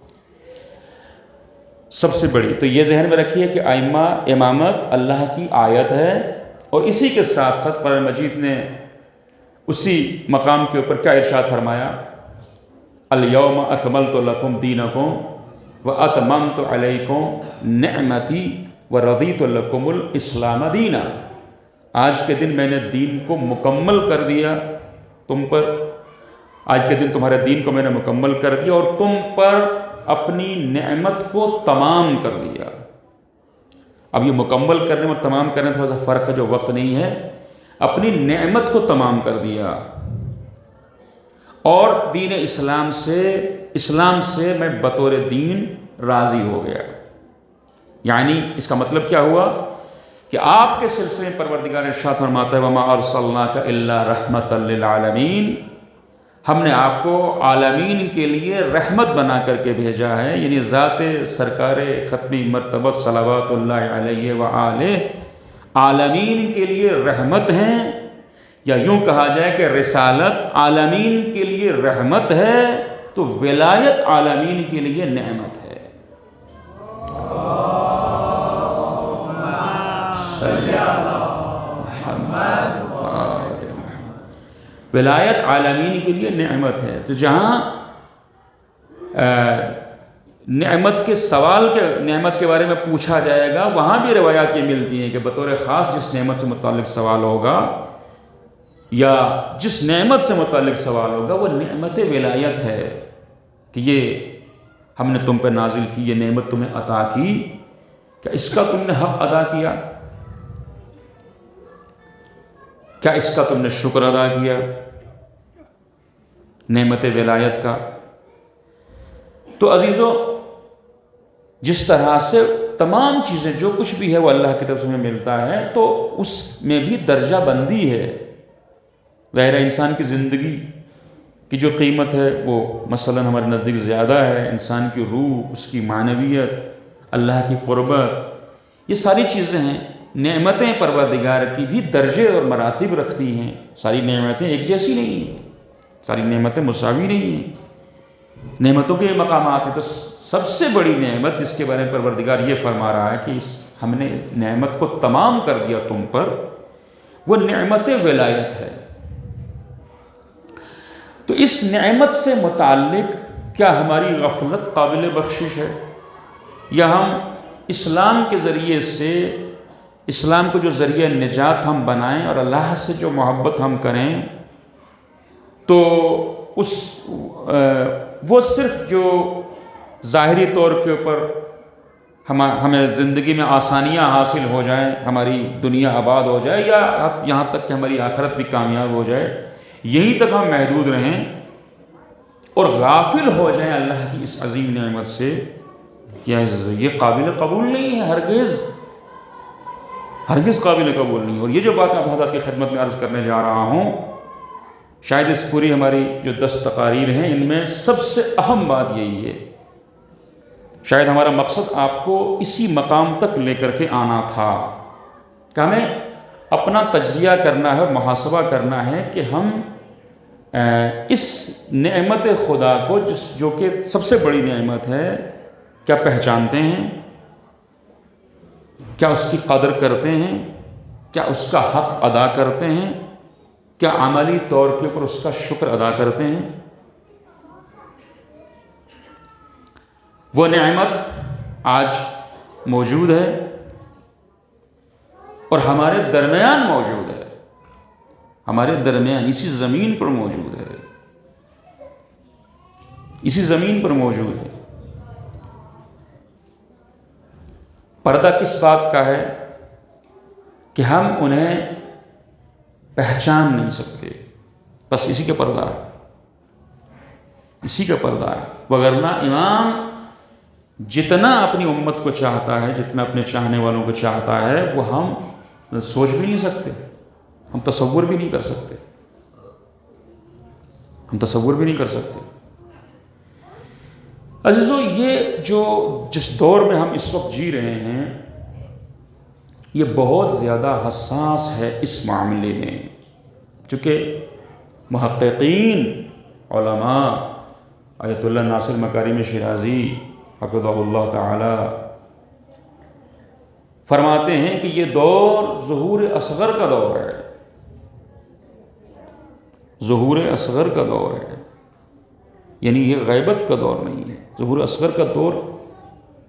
سب سے بڑی تو یہ ذہن میں رکھیے کہ ائمہ امامت اللہ کی آیت ہے، اور اسی کے ساتھ ساتھ قرآن مجید نے اسی مقام کے اوپر کیا ارشاد فرمایا؟ الیوم اکملت لکم دینکم واتممت علیکم نعمتی ورضیت لکم الاسلام دینا، آج کے دن میں نے دین کو مکمل کر دیا تم پر، آج کے دن تمہارے دین کو میں نے مکمل کر دیا اور تم پر اپنی نعمت کو تمام کر دیا۔ اب یہ مکمل کرنے اور تمام کرنے تھوڑا سا فرق ہے جو وقت نہیں ہے، اپنی نعمت کو تمام کر دیا، اور دین اسلام سے میں بطور دین راضی ہو گیا۔ یعنی اس کا مطلب کیا ہوا کہ آپ کے سلسلے میں پروردگار ارشاد فرماتا ہے وَمَا أَرْسَلْنَاكَ إِلَّا رَحْمَةً لِلْعَالَمِينَ، ہم نے آپ کو عالمین کے لیے رحمت بنا کر کے بھیجا ہے، یعنی ذات سرکار ختمی مرتبت صلوات اللہ علیہ وآلہ عالمین کے لیے رحمت ہیں، یا یوں کہا جائے کہ رسالت عالمین کے لیے رحمت ہے تو ولایت عالمین کے لیے نعمت ہے۔ صلی علی محمد و آل محمد۔ ولایت عالمین کے لیے نعمت ہے، تو جہاں نعمت کے بارے میں پوچھا جائے گا، وہاں بھی روایات یہ ملتی ہیں کہ بطور خاص جس نعمت سے متعلق سوال ہوگا یا جس نعمت سے متعلق سوال ہوگا وہ نعمت ولایت ہے، کہ یہ ہم نے تم پہ نازل کی، یہ نعمت تمہیں عطا کی، کیا اس کا تم نے حق ادا کیا؟ کیا اس کا تم نے شکر ادا کیا؟ نعمت ولایت کا۔ تو عزیزو، جس طرح سے تمام چیزیں جو کچھ بھی ہے وہ اللہ کی طرف سے ہمیں ملتا ہے، تو اس میں بھی درجہ بندی ہے۔ ظاہر انسان کی زندگی کی جو قیمت ہے وہ مثلا ہمارے نزدیک زیادہ ہے، انسان کی روح، اس کی معنویت، اللہ کی قربت، یہ ساری چیزیں ہیں۔ نعمتیں پروردگار کی بھی درجے اور مراتب رکھتی ہیں، ساری نعمتیں ایک جیسی نہیں ہیں، ساری نعمتیں مساوی نہیں ہیں، نعمتوں کے مقامات ہیں۔ تو سب سے بڑی نعمت جس کے بارے میں پروردگار یہ فرما رہا ہے کہ ہم نے نعمت کو تمام کر دیا تم پر، وہ نعمت ولایت ہے۔ تو اس نعمت سے متعلق کیا ہماری غفلت قابل بخشش ہے، یا ہم اسلام کے ذریعے سے، اسلام کو جو ذریعہ نجات ہم بنائیں اور اللہ سے جو محبت ہم کریں، تو وہ صرف جو ظاہری طور کے اوپر ہمیں زندگی میں آسانیاں حاصل ہو جائیں، ہماری دنیا آباد ہو جائے، یا یہاں تک کہ ہماری آخرت بھی کامیاب ہو جائے، یہیں تک ہم محدود رہیں اور غافل ہو جائیں اللہ کی اس عظیم نعمت سے، یہ قابل قبول نہیں ہے، ہرگز قابل قبول نہیں۔ اور یہ جو بات میں آپ حضرات کی خدمت میں عرض کرنے جا رہا ہوں، شاید اس پوری ہماری جو 10 تقاریر ہیں ان میں سب سے اہم بات یہی ہے۔ شاید ہمارا مقصد آپ کو اسی مقام تک لے کر کے آنا تھا کہ ہمیں اپنا تجزیہ کرنا ہے، محاسبہ کرنا ہے کہ ہم اس نعمت خدا کو جو کہ سب سے بڑی نعمت ہے، کیا پہچانتے ہیں، کیا اس کی قدر کرتے ہیں، کیا اس کا حق ادا کرتے ہیں، کیا عملی طور کے اوپر اس کا شکر ادا کرتے ہیں۔ وہ نعمت آج موجود ہے اور ہمارے درمیان موجود ہے، ہمارے درمیان اسی زمین پر موجود ہے، اسی زمین پر موجود ہے۔ پردہ کس بات کا ہے کہ ہم انہیں پہچان نہیں سکتے، بس اسی کا پردہ ہے، اسی کا پردہ ہے۔ وگرنہ امام جتنا اپنی امت کو چاہتا ہے، جتنا اپنے چاہنے والوں کو چاہتا ہے، وہ ہم سوچ بھی نہیں سکتے، ہم تصور بھی نہیں کر سکتے، ہم تصور بھی نہیں کر سکتے۔ عزیزو، یہ جس دور میں ہم اس وقت جی رہے ہیں، یہ بہت زیادہ حساس ہے اس معاملے میں، چونکہ محققین، علماء، آیت اللہ ناصر مکارم شیرازی حفظہ اللہ تعالی فرماتے ہیں کہ یہ دور ظہور اصغر کا دور ہے، ظہور اصغر کا دور ہے، یعنی یہ غیبت کا دور نہیں ہے۔ ظہور اصغر کا دور،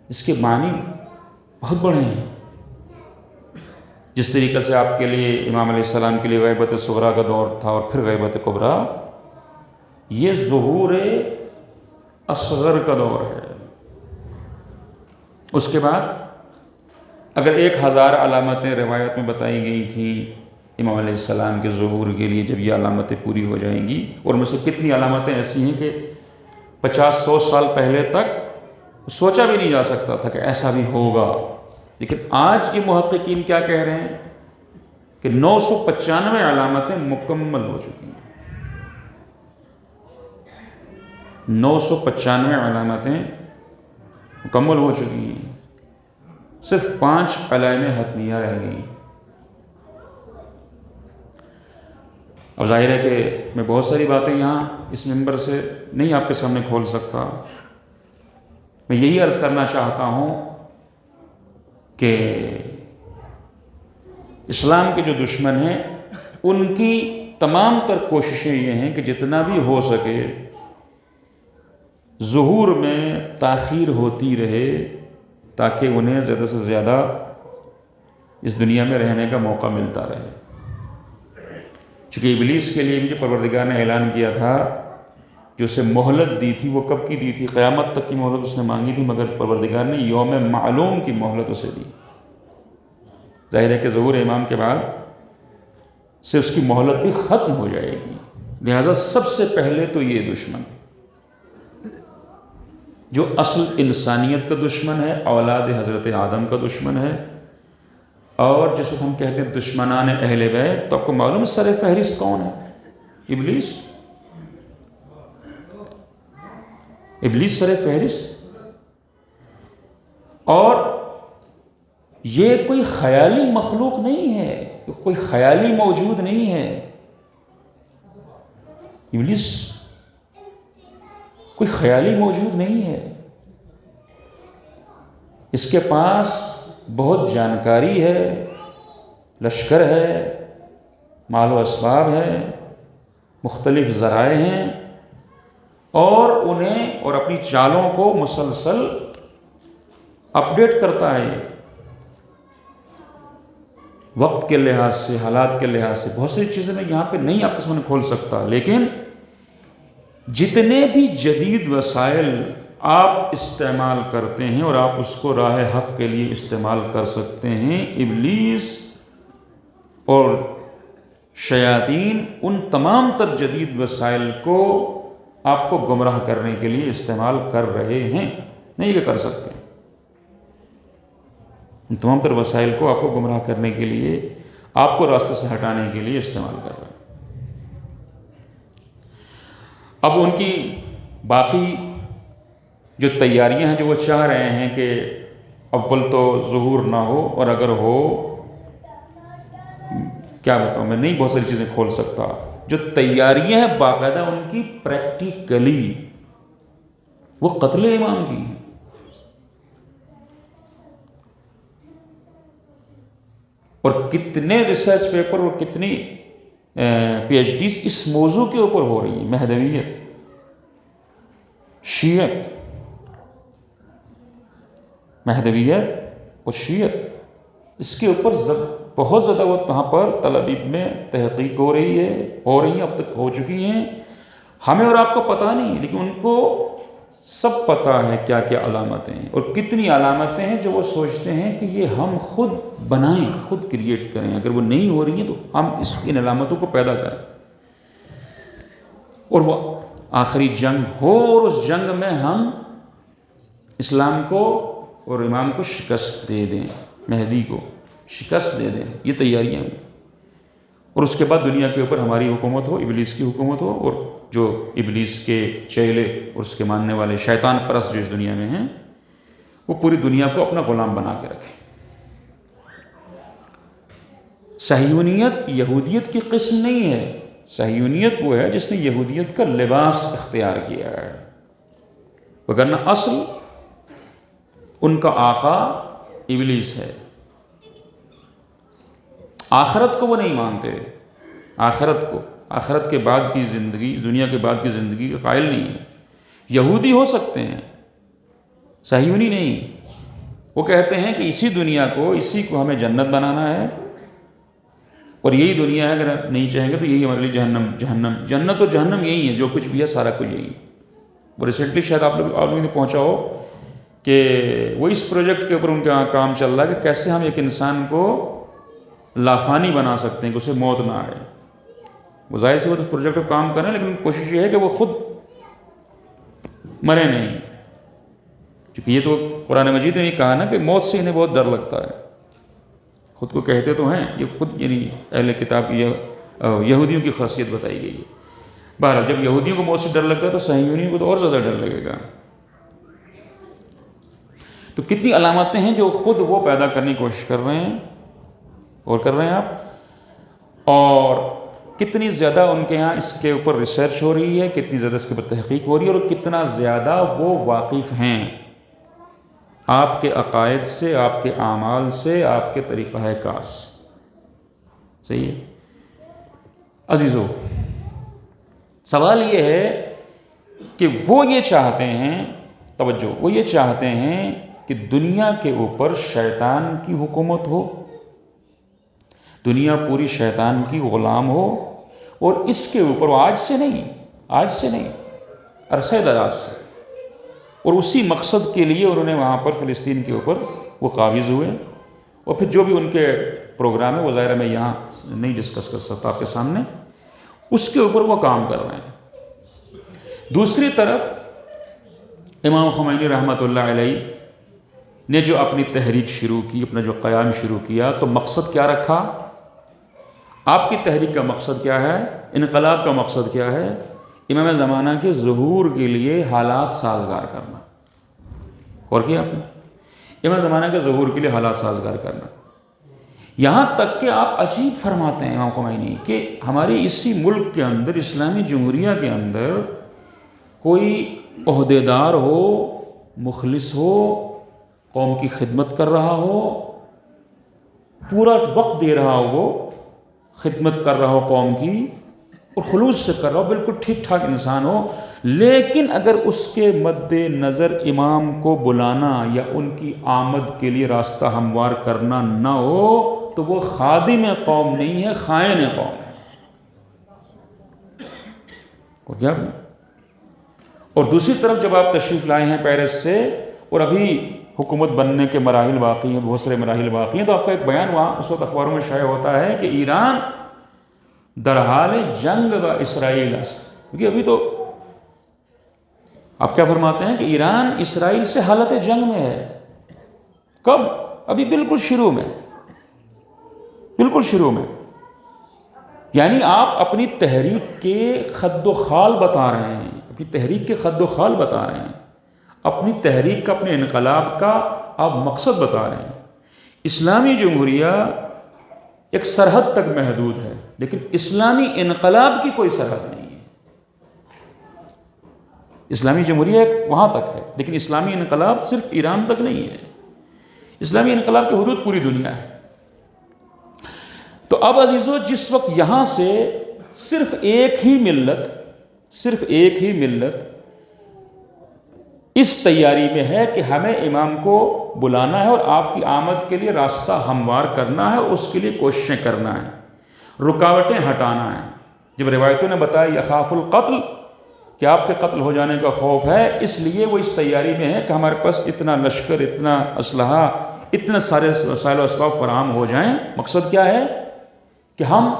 اس کے معنی بہت بڑے ہیں۔ جس طریقے سے آپ کے لیے، امام علیہ السلام کے لیے غیبت صغریٰ کا دور تھا اور پھر غیبت کبریٰ، یہ ظہور اصغر کا دور ہے۔ اس کے بعد اگر 1000 علامتیں روایت میں بتائی گئی تھیں امام علیہ السلام کے ظہور کے لیے، جب یہ علامتیں پوری ہو جائیں گی، اور میں سے کتنی علامتیں ایسی ہیں کہ 50-100 سال پہلے تک سوچا بھی نہیں جا سکتا تھا کہ ایسا بھی ہوگا، لیکن آج یہ محققین کیا کہہ رہے ہیں کہ 995 علامتیں مکمل ہو چکی ہیں، 995 علامتیں مکمل ہو چکی ہیں، صرف 5 علائم حتمیہ رہ گئی۔ اب ظاہر ہے کہ میں بہت ساری باتیں یہاں اس منبر سے نہیں آپ کے سامنے کھول سکتا، میں یہی عرض کرنا چاہتا ہوں کہ اسلام کے جو دشمن ہیں ان کی تمام تر کوششیں یہ ہیں کہ جتنا بھی ہو سکے ظہور میں تاخیر ہوتی رہے تاکہ انہیں زیادہ سے زیادہ اس دنیا میں رہنے کا موقع ملتا رہے۔ چونکہ ابلیس کے لیے بھی جو پروردگار نے اعلان کیا تھا، جو اسے مہلت دی تھی، وہ کب کی دی تھی؟ قیامت تک کی مہلت اس نے مانگی تھی، مگر پروردگار نے یوم معلوم کی مہلت اسے دی۔ ظاہر ہے کہ ظہور امام کے بعد سے اس کی مہلت بھی ختم ہو جائے گی، لہٰذا سب سے پہلے تو یہ دشمن جو اصل انسانیت کا دشمن ہے، اولاد حضرت آدم کا دشمن ہے، اور جس وقت ہم کہتے ہیں دشمنان اہل بیت، تو آپ کو معلوم سر فہرست کون ہے؟ ابلیس۔ ابلیس سر فہرست، اور یہ کوئی خیالی مخلوق نہیں ہے، کوئی خیالی موجود نہیں ہے۔ ابلیس کوئی خیالی موجود نہیں ہے، اس کے پاس بہت جانکاری ہے، لشکر ہے، مال و اسباب ہے، مختلف ذرائع ہیں، اور انہیں اور اپنی چالوں کو مسلسل اپڈیٹ کرتا ہے۔ وقت کے لحاظ سے، حالات کے لحاظ سے بہت سی چیزیں میں یہاں پہ نہیں آپ کے سامنے کھول سکتا، لیکن جتنے بھی جدید وسائل آپ استعمال کرتے ہیں اور آپ اس کو راہ حق کے لیے استعمال کر سکتے ہیں، ابلیس اور شیاطین ان تمام تر جدید وسائل کو آپ کو گمراہ کرنے کے لیے استعمال کر رہے ہیں، نہیں کہ کر سکتے۔ ان تمام تر وسائل کو آپ کو گمراہ کرنے کے لیے، آپ کو راستے سے ہٹانے کے لیے استعمال کر رہے ہیں۔ اب ان کی باقی جو تیاریاں ہیں، جو وہ چاہ رہے ہیں کہ اول تو ظہور نہ ہو، اور اگر ہو، کیا بتاؤں میں، نہیں بہت ساری چیزیں کھول سکتا۔ جو تیاریاں ہیں باقاعدہ ان کی پریکٹیکلی، وہ قتل امام کی ہیں۔ اور کتنے ریسرچ پیپر اور کتنی پی ایچ ڈیز اس موضوع کے اوپر ہو رہی ہیں، مہدویت، شیعت، مہدویت اور شیعت، اس کے اوپر بہت زیادہ وہاں پر طلبیب میں تحقیق ہو رہی ہیں، اب تک ہو چکی ہیں۔ ہمیں اور آپ کو پتہ نہیں، لیکن ان کو سب پتہ ہے کیا کیا علامتیں ہیں، اور کتنی علامتیں ہیں جو وہ سوچتے ہیں کہ یہ ہم خود بنائیں، خود کریٹ کریں۔ اگر وہ نہیں ہو رہی ہیں تو ہم ان علامتوں کو پیدا کریں، اور وہ آخری جنگ ہو، اور اس جنگ میں ہم اسلام کو اور امام کو شکست دے دیں، مہدی کو شکست دے دیں۔ یہ تیاریاں ہیں، اور اس کے بعد دنیا کے اوپر ہماری حکومت ہو، ابلیس کی حکومت ہو، اور جو ابلیس کے چیلے اور اس کے ماننے والے شیطان پرست جو اس دنیا میں ہیں، وہ پوری دنیا کو اپنا غلام بنا کے رکھیں۔ صہیونیت یہودیت کی قسم نہیں ہے، صہیونیت وہ ہے جس نے یہودیت کا لباس اختیار کیا ہے، وگرنہ اصل ان کا آقا ابلیس ہے۔ آخرت کو وہ نہیں مانتے، آخرت کے بعد کی زندگی، دنیا کے بعد کی زندگی کا قائل نہیں ہے۔ یہودی ہو سکتے ہیں، صہیونی نہیں۔ وہ کہتے ہیں کہ اسی دنیا کو، اسی کو ہمیں جنت بنانا ہے، اور یہی دنیا ہے، اگر نہیں چاہیں گے تو یہی ہمارے لیے جہنم۔ جنت اور جہنم یہی ہے، جو کچھ بھی ہے سارا کچھ یہی ہے۔ وہ ریسنٹلی شاید آپ لوگوں نے پہنچا ہو کہ وہ اس پروجیکٹ کے اوپر ان کا کام چل رہا ہے کہ کیسے ہم ایک انسان کو لافانی بنا سکتے ہیں کہ اسے موت نہ آئے۔ وہ ظاہر سے وہ اس پروجیکٹ پر کام کریں، لیکن کوشش یہ ہے کہ وہ خود مرے نہیں، کیونکہ یہ تو قرآن مجید نے یہ کہا نا کہ موت سے انہیں بہت ڈر لگتا ہے۔ خود کو کہتے تو ہیں، یہ خود یعنی اہل کتاب کی یہودیوں کی خاصیت بتائی گئی ہے۔ بہرحال جب یہودیوں کو موت سے ڈر لگتا ہے تو صہیونیوں کو تو اور زیادہ ڈر لگے گا۔ تو کتنی علامتیں ہیں جو خود وہ پیدا کرنے کی کوشش کر رہے ہیں، اور کر رہے ہیں آپ، اور کتنی زیادہ ان کے ہاں اس کے اوپر ریسرچ ہو رہی ہے، کتنی زیادہ اس کے اوپر تحقیق ہو رہی ہے، اور کتنا زیادہ وہ واقف ہیں آپ کے عقائد سے، آپ کے اعمال سے، آپ کے طریقہ کار سے۔ صحیح ہے عزیزو، سوال یہ ہے کہ وہ یہ چاہتے ہیں، توجہ، وہ یہ چاہتے ہیں کہ دنیا کے اوپر شیطان کی حکومت ہو، دنیا پوری شیطان کی غلام ہو، اور اس کے اوپر وہ آج سے نہیں عرصہ دراز سے، اور اسی مقصد کے لیے انہوں نے وہاں پر فلسطین کے اوپر وہ قابض ہوئے، اور پھر جو بھی ان کے پروگرام ہے وہ ظاہر میں یہاں نہیں ڈسکس کر سکتا آپ کے سامنے، اس کے اوپر وہ کام کر رہے ہیں۔ دوسری طرف امام خمینی رحمۃ اللہ علیہ نے جو اپنی تحریک شروع کی، اپنا جو قیام شروع کیا، تو مقصد کیا رکھا؟ آپ کی تحریک کا مقصد کیا ہے؟ انقلاب کا مقصد کیا ہے؟ امام زمانہ کے ظہور کے لیے حالات سازگار کرنا۔ اور کیا آپ نے؟ امام زمانہ کے ظہور کے لیے حالات سازگار کرنا۔ یہاں تک کہ آپ عجیب فرماتے ہیں امام خمینی کہ ہمارے اسی ملک کے اندر، اسلامی جمہوریہ کے اندر، کوئی عہدیدار ہو، مخلص ہو، قوم کی خدمت کر رہا ہو، پورا وقت دے رہا ہو، وہ خدمت کر رہا ہو قوم کی، اور خلوص سے کر رہا ہو، بالکل ٹھیک ٹھاک انسان ہو، لیکن اگر اس کے مد نظر امام کو بلانا یا ان کی آمد کے لیے راستہ ہموار کرنا نہ ہو تو وہ خادم قوم نہیں ہے، خائن قوم ہے۔ اور کیا؟ اور دوسری طرف جب آپ تشریف لائے ہیں پیرس سے، اور ابھی حکومت بننے کے مراحل باقی ہیں، بہت سارے مراحل باقی ہیں، تو آپ کا ایک بیان وہاں اس وقت اخباروں میں شائع ہوتا ہے کہ ایران در حال جنگ و اسرائیل است، کیونکہ ابھی تو آپ کیا فرماتے ہیں کہ ایران اسرائیل سے حالت جنگ میں ہے۔ کب؟ ابھی بالکل شروع میں، یعنی آپ اپنی تحریک کے خد و خال بتا رہے ہیں، اپنی تحریک کے خد و خال بتا رہے ہیں، اپنی تحریک کا، اپنے انقلاب کا آپ مقصد بتا رہے ہیں۔ اسلامی جمہوریہ ایک سرحد تک محدود ہے، لیکن اسلامی انقلاب کی کوئی سرحد نہیں ہے۔ اسلامی جمہوریہ ایک وہاں تک ہے، لیکن اسلامی انقلاب صرف ایران تک نہیں ہے، اسلامی انقلاب کی حدود پوری دنیا ہے۔ تو اب عزیزو، جس وقت یہاں سے صرف ایک ہی ملت اس تیاری میں ہے کہ ہمیں امام کو بلانا ہے اور آپ کی آمد کے لیے راستہ ہموار کرنا ہے، اس کے لیے کوششیں کرنا ہے، رکاوٹیں ہٹانا ہے۔ جب روایتوں نے بتایا یخاف القتل، کہ آپ کے قتل ہو جانے کا خوف ہے، اس لیے وہ اس تیاری میں ہے کہ ہمارے پاس اتنا لشکر، اتنا اسلحہ، اتنے سارے وسائل و اسباب فراہم ہو جائیں۔ مقصد کیا ہے؟ کہ ہم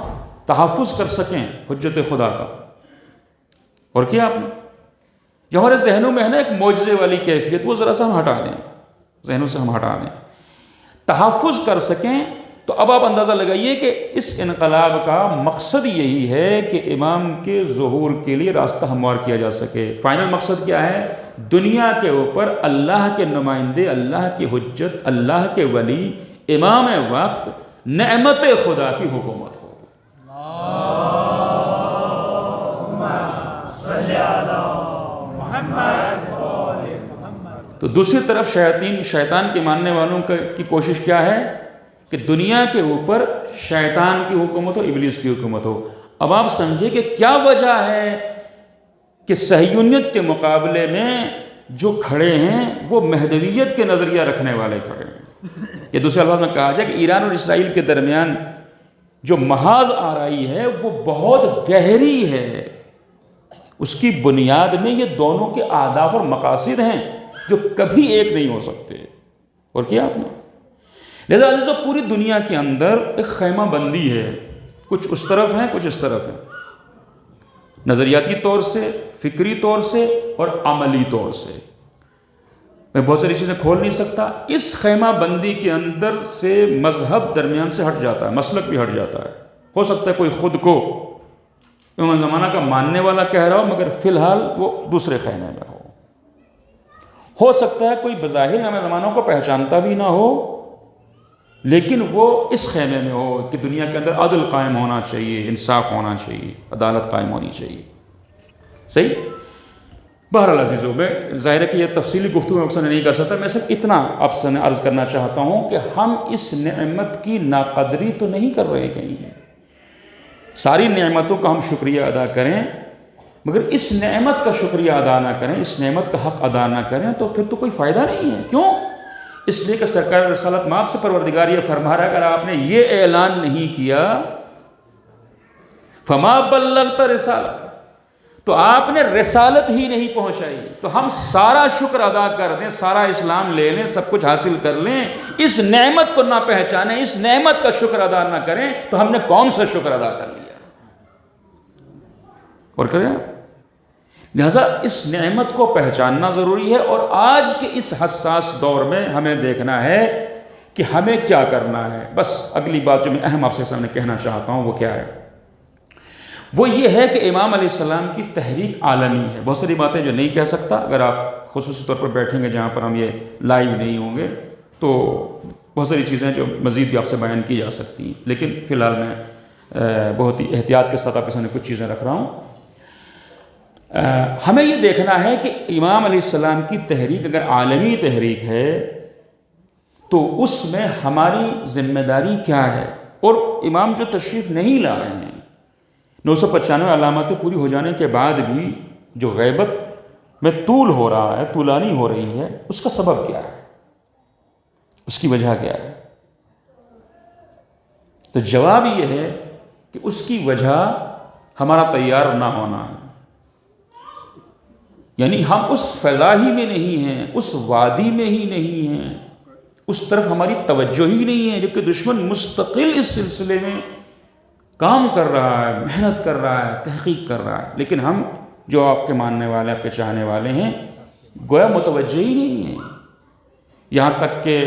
تحفظ کر سکیں حجت خدا کا۔ اور کیا آپ نے جو ہمارے ذہنوں میں ہے نا ایک معجزے والی کیفیت، وہ ذرا سا ہم ہٹا دیں، ذہنوں سے ہم ہٹا دیں، تحفظ کر سکیں۔ تو اب آپ اندازہ لگائیے کہ اس انقلاب کا مقصد یہی ہے کہ امام کے ظہور کے لیے راستہ ہموار کیا جا سکے۔ فائنل مقصد کیا ہے؟ دنیا کے اوپر اللہ کے نمائندے، اللہ کی حجت، اللہ کے ولی، امام وقت، نعمت خدا کی حکومت ہو۔ تو دوسری طرف شیطان کے ماننے والوں کی کوشش کیا ہے کہ دنیا کے اوپر شیطان کی حکومت ہو، ابلیس کی حکومت ہو۔ اب آپ سمجھے کہ کیا وجہ ہے کہ صہیونیت کے مقابلے میں جو کھڑے ہیں وہ مہدویت کے نظریہ رکھنے والے کھڑے ہیں۔ کہ دوسرے الفاظ میں کہا جائے کہ ایران اور اسرائیل کے درمیان جو محاذ آرائی ہے وہ بہت گہری ہے، اس کی بنیاد میں یہ دونوں کے اہداف اور مقاصد ہیں جو کبھی ایک نہیں ہو سکتے۔ اور کیا آپ نے؟ لہذا عزیزو، پوری دنیا کے اندر ایک خیمہ بندی ہے، کچھ اس طرف ہیں، کچھ اس طرف ہیں، نظریاتی طور سے، فکری طور سے اور عملی طور سے۔ میں بہت ساری چیزیں کھول نہیں سکتا۔ اس خیمہ بندی کے اندر سے مذہب درمیان سے ہٹ جاتا ہے، مسلک بھی ہٹ جاتا ہے۔ ہو سکتا ہے کوئی خود کو امام زمانہ کا ماننے والا کہہ رہا ہو مگر فی الحال وہ دوسرے خیمے میں ہو سکتا ہے کوئی بظاہر امام زمانہ کو پہچانتا بھی نہ ہو لیکن وہ اس خیمے میں ہو کہ دنیا کے اندر عدل قائم ہونا چاہیے، انصاف ہونا چاہیے، عدالت قائم ہونی چاہیے۔ صحیح؟ بہرحال عزیزو، میں ظاہر ہے کہ یہ تفصیلی گفتگو میں اکثر نہیں کر سکتا، میں صرف اتنا آپ سے عرض کرنا چاہتا ہوں کہ ہم اس نعمت کی ناقدری تو نہیں کر رہے کہیں، ساری نعمتوں کا ہم شکریہ ادا کریں مگر اس نعمت کا شکریہ ادا نہ کریں، اس نعمت کا حق ادا نہ کریں تو پھر تو کوئی فائدہ نہیں ہے۔ کیوں؟ اس لیے کہ سرکار رسالت میں آپ سے پروردگار یہ فرما رہا ہے، اگر آپ نے یہ اعلان نہیں کیا فما بلغت رسالت، تو آپ نے رسالت ہی نہیں پہنچائی۔ تو ہم سارا شکر ادا کر دیں، سارا اسلام لے لیں، سب کچھ حاصل کر لیں، اس نعمت کو نہ پہچانیں، اس نعمت کا شکر ادا نہ کریں تو ہم نے کون سا شکر ادا کر لیا؟ اور کریں آپ، لہذا اس نعمت کو پہچاننا ضروری ہے۔ اور آج کے اس حساس دور میں ہمیں دیکھنا ہے کہ ہمیں کیا کرنا ہے۔ بس اگلی بات جو میں اہم آپ سے سامنے کہنا چاہتا ہوں وہ کیا ہے؟ وہ یہ ہے کہ امام علیہ السلام کی تحریک عالمی ہے۔ بہت ساری باتیں جو نہیں کہہ سکتا، اگر آپ خصوصی طور پر بیٹھیں گے جہاں پر ہم یہ لائیو نہیں ہوں گے تو بہت ساری چیزیں جو مزید بھی آپ سے بیان کی جا سکتی ہیں، لیکن فی الحال میں بہت ہی احتیاط کے ساتھ آپ کے سامنے کچھ چیزیں رکھ رہا ہوں۔ ہمیں یہ دیکھنا ہے کہ امام علیہ السلام کی تحریک اگر عالمی تحریک ہے تو اس میں ہماری ذمہ داری کیا ہے؟ اور امام جو تشریف نہیں لا رہے ہیں، 995 علامتیں پوری ہو جانے کے بعد بھی جو غیبت میں طول ہو رہا ہے، طولانی ہو رہی ہے، اس کا سبب کیا ہے؟ اس کی وجہ کیا ہے؟ تو جواب یہ ہے کہ اس کی وجہ ہمارا تیار نہ ہونا ہے، یعنی ہم اس فضا ہی میں نہیں ہیں، اس وادی میں ہی نہیں ہیں، اس طرف ہماری توجہ ہی نہیں ہے، جبکہ دشمن مستقل اس سلسلے میں کام کر رہا ہے، محنت کر رہا ہے، تحقیق کر رہا ہے، لیکن ہم جو آپ کے ماننے والے، آپ کے چاہنے والے ہیں، گویا متوجہ ہی نہیں ہیں۔ یہاں تک کہ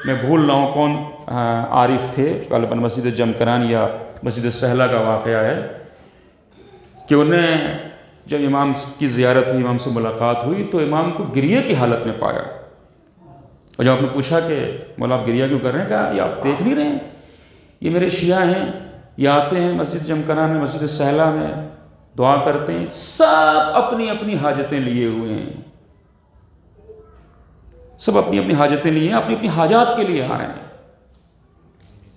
میں بھول رہا ہوں کون عارف تھے، غالباً مسجد جمکران یا مسجد سہلہ کا واقعہ ہے کہ انہیں جب امام کی زیارت ہوئی، امام سے ملاقات ہوئی تو امام کو گریے کی حالت میں پایا، اور جب آپ نے پوچھا کہ مولا آپ گریہ کیوں کر رہے ہیں، کہا یہ آپ دیکھ نہیں رہے ہیں، یہ میرے شیعہ ہیں، یہ آتے ہیں مسجد جمکران میں، مسجد سہلہ میں دعا کرتے ہیں، سب اپنی اپنی حاجتیں لیے ہوئے ہیں، سب اپنی اپنی حاجتیں لیے ہیں، اپنی اپنی حاجات کے لیے آ رہے ہیں،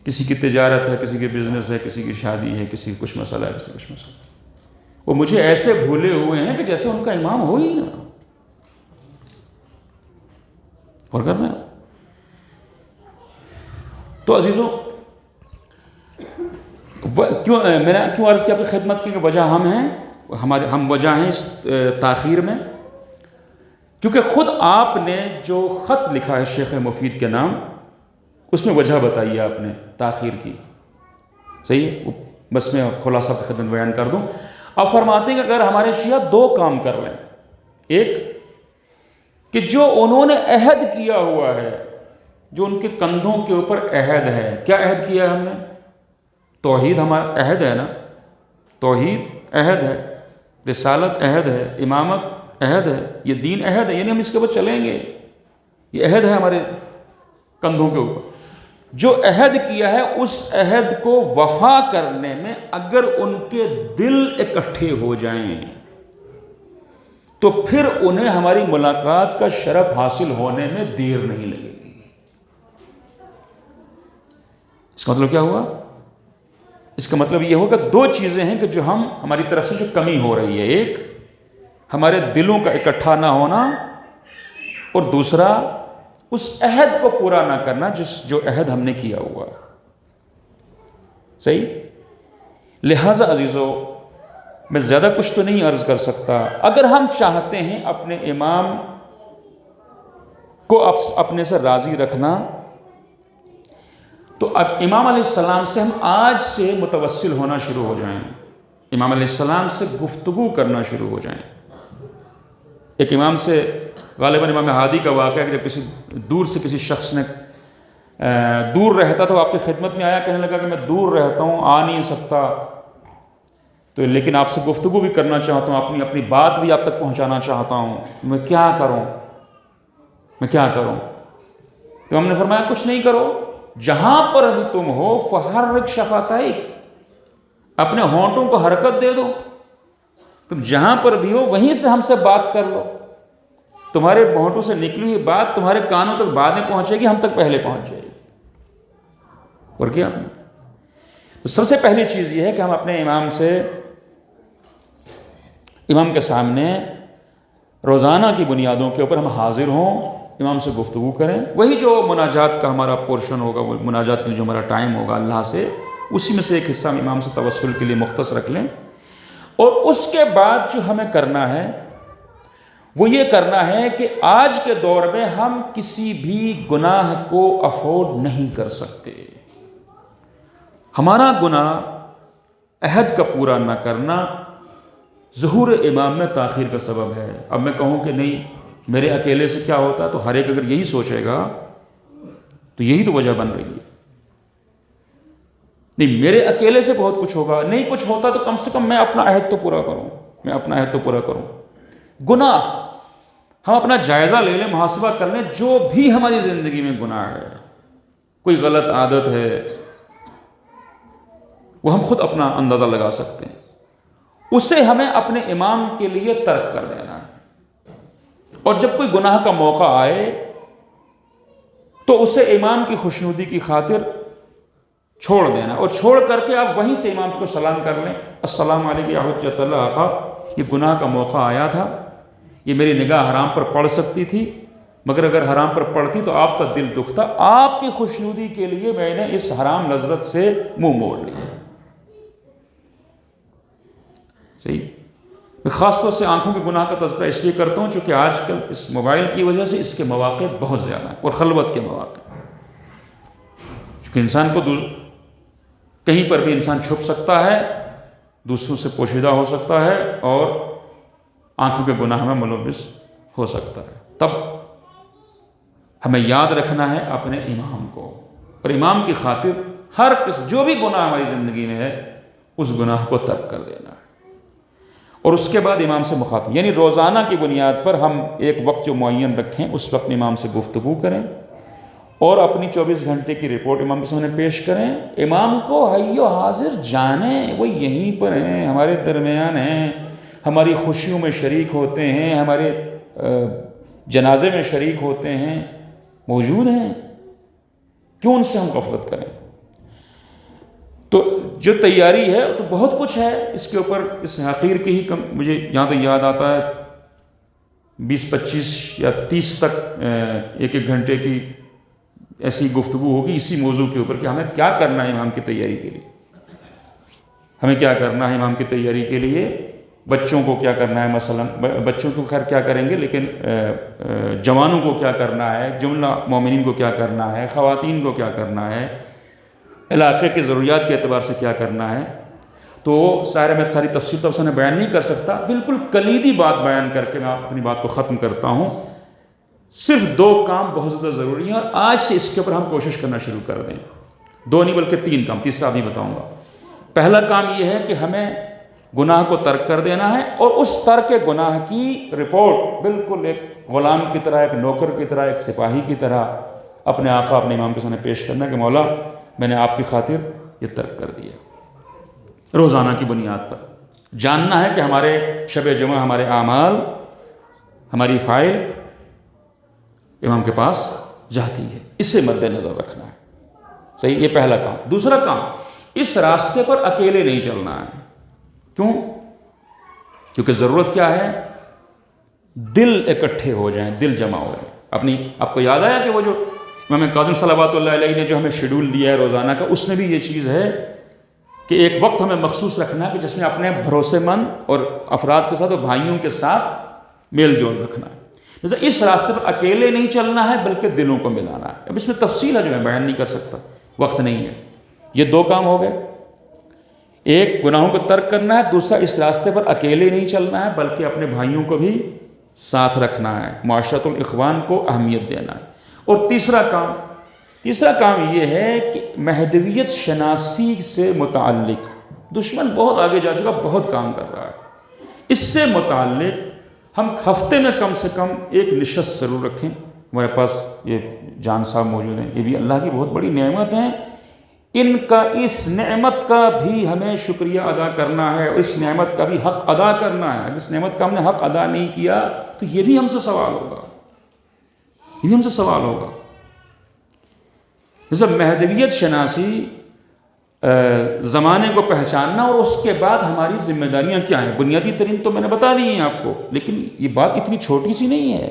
کسی کی تجارت ہے، کسی کی بزنس ہے، کسی کی شادی ہے، کسی کی کچھ مسئلہ ہے، کسی کچھ مسئلہ ہے۔ وہ مجھے ایسے بھولے ہوئے ہیں کہ جیسے ان کا امام ہو ہی نہ۔ اور کرنا ہے تو عزیزوں، میں نے کیوں عرض کیا آپ کی خدمت کی کہ وجہ ہم ہیں، ہم وجہ ہیں اس تاخیر میں، کیونکہ خود آپ نے جو خط لکھا ہے شیخ مفید کے نام، اس میں وجہ بتائی ہے آپ نے تاخیر کی، صحیح ہے؟ بس میں خلاصہ کی خدمت بیان کر دوں۔ اب فرماتے ہیں کہ اگر ہمارے شیعہ دو کام کر لیں، ایک کہ جو انہوں نے عہد کیا ہوا ہے، جو ان کے کندھوں کے اوپر عہد ہے، کیا عہد کیا ہے ہم نے؟ توحید ہمارا عہد ہے نا، توحید عہد ہے، رسالت عہد ہے، امامت عہد ہے، یہ دین عہد ہے، یعنی ہم اس کے اوپر چلیں گے، یہ عہد ہے ہمارے کندھوں کے اوپر۔ جو عہد کیا ہے اس عہد کو وفا کرنے میں اگر ان کے دل اکٹھے ہو جائیں تو پھر انہیں ہماری ملاقات کا شرف حاصل ہونے میں دیر نہیں لگے گی۔ اس کا مطلب کیا ہوا؟ اس کا مطلب یہ ہوگا دو چیزیں ہیں کہ جو ہماری طرف سے جو کمی ہو رہی ہے، ایک ہمارے دلوں کا اکٹھا نہ ہونا، اور دوسرا اس عہد کو پورا نہ کرنا جو عہد ہم نے کیا ہوا، صحیح؟ لہٰذا عزیزو، میں زیادہ کچھ تو نہیں عرض کر سکتا، اگر ہم چاہتے ہیں اپنے امام کو اپنے سے راضی رکھنا تو اب امام علیہ السلام سے ہم آج سے متوسل ہونا شروع ہو جائیں، امام علیہ السلام سے گفتگو کرنا شروع ہو جائیں۔ ایک امام سے غالباً امام ہادی کا واقعہ ہے کہ جب کسی دور سے کسی شخص نے دور رہتا تو آپ کی خدمت میں آیا، کہنے لگا کہ میں دور رہتا ہوں، آ نہیں سکتا، تو لیکن آپ سے گفتگو بھی کرنا چاہتا ہوں، اپنی بات بھی آپ تک پہنچانا چاہتا ہوں، میں کیا کروں؟ تو ہم نے فرمایا کچھ نہیں کرو، جہاں پر ابھی تم ہو فحرک شفتیک، اپنے ہونٹوں کو حرکت دے دو، تم جہاں پر بھی ہو وہیں سے ہم سے بات کر لو، تمہارے ہونٹوں سے نکلی ہوئی بات تمہارے کانوں تک بعد میں پہنچے گی، ہم تک پہلے پہنچ جائے گی۔ اور کیا سب سے پہلی چیز یہ ہے کہ ہم اپنے امام کے سامنے روزانہ کی بنیادوں کے اوپر ہم حاضر ہوں، امام سے گفتگو کریں، وہی جو مناجات کا ہمارا پورشن ہوگا، وہ مناجات کے لیے جو ہمارا ٹائم ہوگا اللہ سے، اسی میں سے ایک حصہ ہم امام سے توسل کے لیے مختص رکھ لیں۔ اور اس کے بعد جو ہمیں کرنا ہے وہ یہ کرنا ہے کہ آج کے دور میں ہم کسی بھی گناہ کو افورڈ نہیں کر سکتے۔ ہمارا گناہ عہد کا پورا نہ کرنا ظہور امام میں تاخیر کا سبب ہے۔ اب میں کہوں کہ نہیں میرے اکیلے سے کیا ہوتا، تو ہر ایک اگر یہی سوچے گا تو یہی تو وجہ بن رہی ہے۔ نہیں میرے اکیلے سے بہت کچھ ہوگا، نہیں کچھ ہوتا تو کم سے کم میں اپنا عہد تو پورا کروں، گناہ ہم اپنا جائزہ لے لیں، محاسبہ کر لیں، جو بھی ہماری زندگی میں گناہ ہے، کوئی غلط عادت ہے، وہ ہم خود اپنا اندازہ لگا سکتے ہیں، اسے ہمیں اپنے امام کے لیے ترک کر دینا ہے۔ اور جب کوئی گناہ کا موقع آئے تو اسے امام کی خوشنودی کی خاطر چھوڑ دینا، اور چھوڑ کر کے آپ وہیں سے امام کو سلام کر لیں، السلام علیکم یا حجت اللہ آقا، یہ گناہ کا موقع آیا تھا، یہ میری نگاہ حرام پر پڑ سکتی تھی، مگر اگر حرام پر پڑتی تو آپ کا دل دکھتا، آپ کی خوشنودی کے لیے میں نے اس حرام لذت سے منہ موڑ لیا۔ صحیح، میں خاص طور سے آنکھوں کے گناہ کا تذکرہ اس لیے کرتا ہوں چونکہ آج کل اس موبائل کی وجہ سے اس کے مواقع بہت زیادہ ہیں، اور خلوت کے مواقع، چونکہ انسان کو کہیں پر بھی انسان چھپ سکتا ہے، دوسروں سے پوشیدہ ہو سکتا ہے، اور آنکھوں کے گناہ میں ملوث ہو سکتا ہے۔ تب ہمیں یاد رکھنا ہے اپنے امام کو، اور امام کی خاطر ہر قسم جو بھی گناہ ہماری زندگی میں ہے اس گناہ کو ترک کر دینا ہے، اور اس کے بعد امام سے مخاطب، یعنی روزانہ کی بنیاد پر ہم ایک وقت جو معین رکھیں اس وقت امام سے گفتگو کریں، اور اپنی 24 گھنٹے کی رپورٹ امام کے سامنے پیش کریں۔ امام کو حی و حاضر جانیں، وہ یہیں پر ہیں، ہمارے درمیان ہیں، ہماری خوشیوں میں شریک ہوتے ہیں، ہمارے جنازے میں شریک ہوتے ہیں، موجود ہیں، کیوں ان سے ہم غفلت کریں؟ تو جو تیاری ہے تو بہت کچھ ہے اس کے اوپر، اس حقیر کے ہی مجھے یہاں تو یاد آتا ہے 20-25 یا 30 تک ایک گھنٹے کی ایسی گفتگو ہوگی اسی موضوع کے اوپر کہ ہمیں کیا کرنا ہے امام کی تیاری کے لیے، بچوں کو کیا کرنا ہے، مثلا بچوں کو خیر کیا کریں گے، لیکن جوانوں کو کیا کرنا ہے، جملہ مومنین کو کیا کرنا ہے، خواتین کو کیا کرنا ہے، علاقے کے ضروریات کے اعتبار سے کیا کرنا ہے، تو میں ساری تفصیل تو میں بیان نہیں کر سکتا، بالکل کلیدی بات بیان کر کے میں اپنی بات کو ختم کرتا ہوں۔ صرف 2 کام بہت زیادہ ضروری ہیں، اور آج سے اس کے اوپر ہم کوشش کرنا شروع کر دیں، 2 نہیں بلکہ 3 کام، تیسرا ابھی بتاؤں گا۔ پہلا کام یہ ہے کہ ہمیں گناہ کو ترک کر دینا ہے، اور اس ترک گناہ کی رپورٹ بالکل ایک غلام کی طرح، ایک نوکر کی طرح، ایک سپاہی کی طرح اپنے آقا اپنے امام کے سامنے پیش کرنا کہ مولا میں نے آپ کی خاطر یہ ترک کر دیا۔ روزانہ کی بنیاد پر جاننا ہے کہ ہمارے شب جمعہ، ہمارے اعمال، ہماری فائل امام کے پاس جاتی ہے، اسے مد نظر رکھنا ہے۔ صحیح، یہ پہلا کام۔ دوسرا کام، اس راستے پر اکیلے نہیں چلنا ہے۔ کیوں؟ کیونکہ ضرورت کیا ہے؟ دل اکٹھے ہو جائیں، دل جمع ہو جائیں۔ آپ کو یاد آیا کہ وہ جو امام کاظم صلوات اللہ علیہ نے جو ہمیں شیڈول دیا ہے روزانہ کا، اس میں بھی یہ چیز ہے کہ ایک وقت ہمیں مخصوص رکھنا ہے کہ جس میں اپنے بھروسے مند اور افراد کے ساتھ اور بھائیوں کے ساتھ میل جول رکھنا ہے۔ جیسے اس راستے پر اکیلے نہیں چلنا ہے بلکہ دلوں کو ملانا ہے۔ اب اس میں تفصیل ہے جو میں بیان نہیں کر سکتا، وقت نہیں ہے۔ یہ 2 کام ہو گئے، ایک گناہوں کو ترک کرنا ہے، دوسرا اس راستے پر اکیلے نہیں چلنا ہے بلکہ اپنے بھائیوں کو بھی ساتھ رکھنا ہے، معاشرت الاخوان کو اہمیت دینا ہے۔ اور تیسرا کام یہ ہے کہ مہدویت شناسی سے متعلق دشمن بہت آگے جا چکا، بہت کام کر رہا ہے، اس سے متعلق ہم ہفتے میں کم سے کم ایک نشست ضرور رکھیں۔ ہمارے پاس یہ جان صاحب موجود ہیں، یہ بھی اللہ کی بہت بڑی نعمت ہیں، اس نعمت کا بھی ہمیں شکریہ ادا کرنا ہے، اور اس نعمت کا بھی حق ادا کرنا ہے۔ اس نعمت کا ہم نے حق ادا نہیں کیا تو یہ بھی ہم سے سوال ہوگا، جیسے مہدویت شناسی زمانے کو پہچاننا اور اس کے بعد ہماری ذمہ داریاں کیا ہیں، بنیادی ترین تو میں نے بتا دی ہیں آپ کو، لیکن یہ بات اتنی چھوٹی سی نہیں ہے،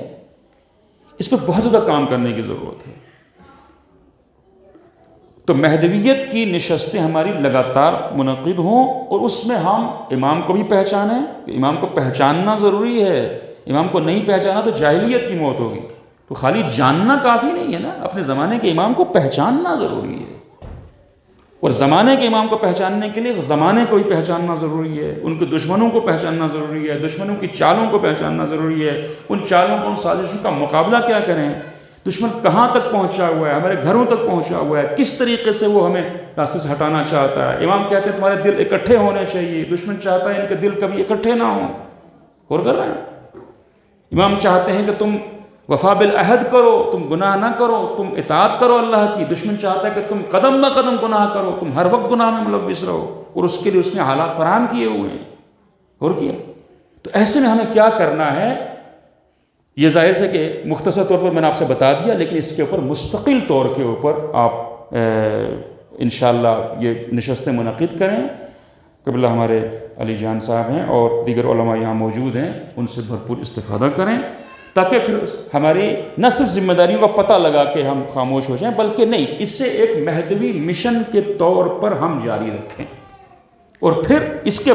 اس پہ بہت زیادہ کام کرنے کی ضرورت ہے۔ تو مہدویت کی نشستیں ہماری لگاتار منعقد ہوں، اور اس میں ہم امام کو بھی پہچانیں، امام کو پہچاننا ضروری ہے، امام کو نہیں پہچانا تو جاہلیت کی موت ہوگی۔ تو خالی جاننا کافی نہیں ہے نا، اپنے زمانے کے امام کو پہچاننا ضروری ہے، اور زمانے کے امام کو پہچاننے کے لیے زمانے کو بھی پہچاننا ضروری ہے، ان کے دشمنوں کو پہچاننا ضروری ہے، دشمنوں کی چالوں کو پہچاننا ضروری ہے، ان چالوں کو، ان سازشوں کا مقابلہ کیا کریں، دشمن کہاں تک پہنچا ہوا ہے، ہمارے گھروں تک پہنچا ہوا ہے، کس طریقے سے وہ ہمیں راستے سے ہٹانا چاہتا ہے۔ امام کہتے ہیں تمہارے دل اکٹھے ہونے چاہیے، دشمن چاہتا ہے ان کے دل کبھی اکٹھے نہ ہوں، اور کر رہے ہیں۔ امام چاہتے ہیں کہ تم وفا بالعہد کرو، تم گناہ نہ کرو، تم اطاعت کرو اللہ کی، دشمن چاہتا ہے کہ تم قدم بہ قدم گناہ کرو، تم ہر وقت گناہ میں ملوث رہو، اور اس کے لیے اس نے حالات فراہم کیے ہوئے ہیں، اور کیا۔ تو ایسے میں ہمیں کیا کرنا ہے، یہ ظاہر سے کہ مختصر طور پر میں نے آپ سے بتا دیا، لیکن اس کے اوپر مستقل طور کے اوپر آپ انشاءاللہ یہ نشستیں منعقد کریں۔ قبلہ ہمارے علی جان صاحب ہیں اور دیگر علماء یہاں موجود ہیں، ان سے بھرپور استفادہ کریں، تاکہ پھر ہماری نہ صرف ذمہ داریوں کا پتہ لگا کے ہم خاموش ہو جائیں، بلکہ نہیں، اس سے ایک مہدوی مشن کے طور پر ہم جاری رکھیں، اور پھر اس کے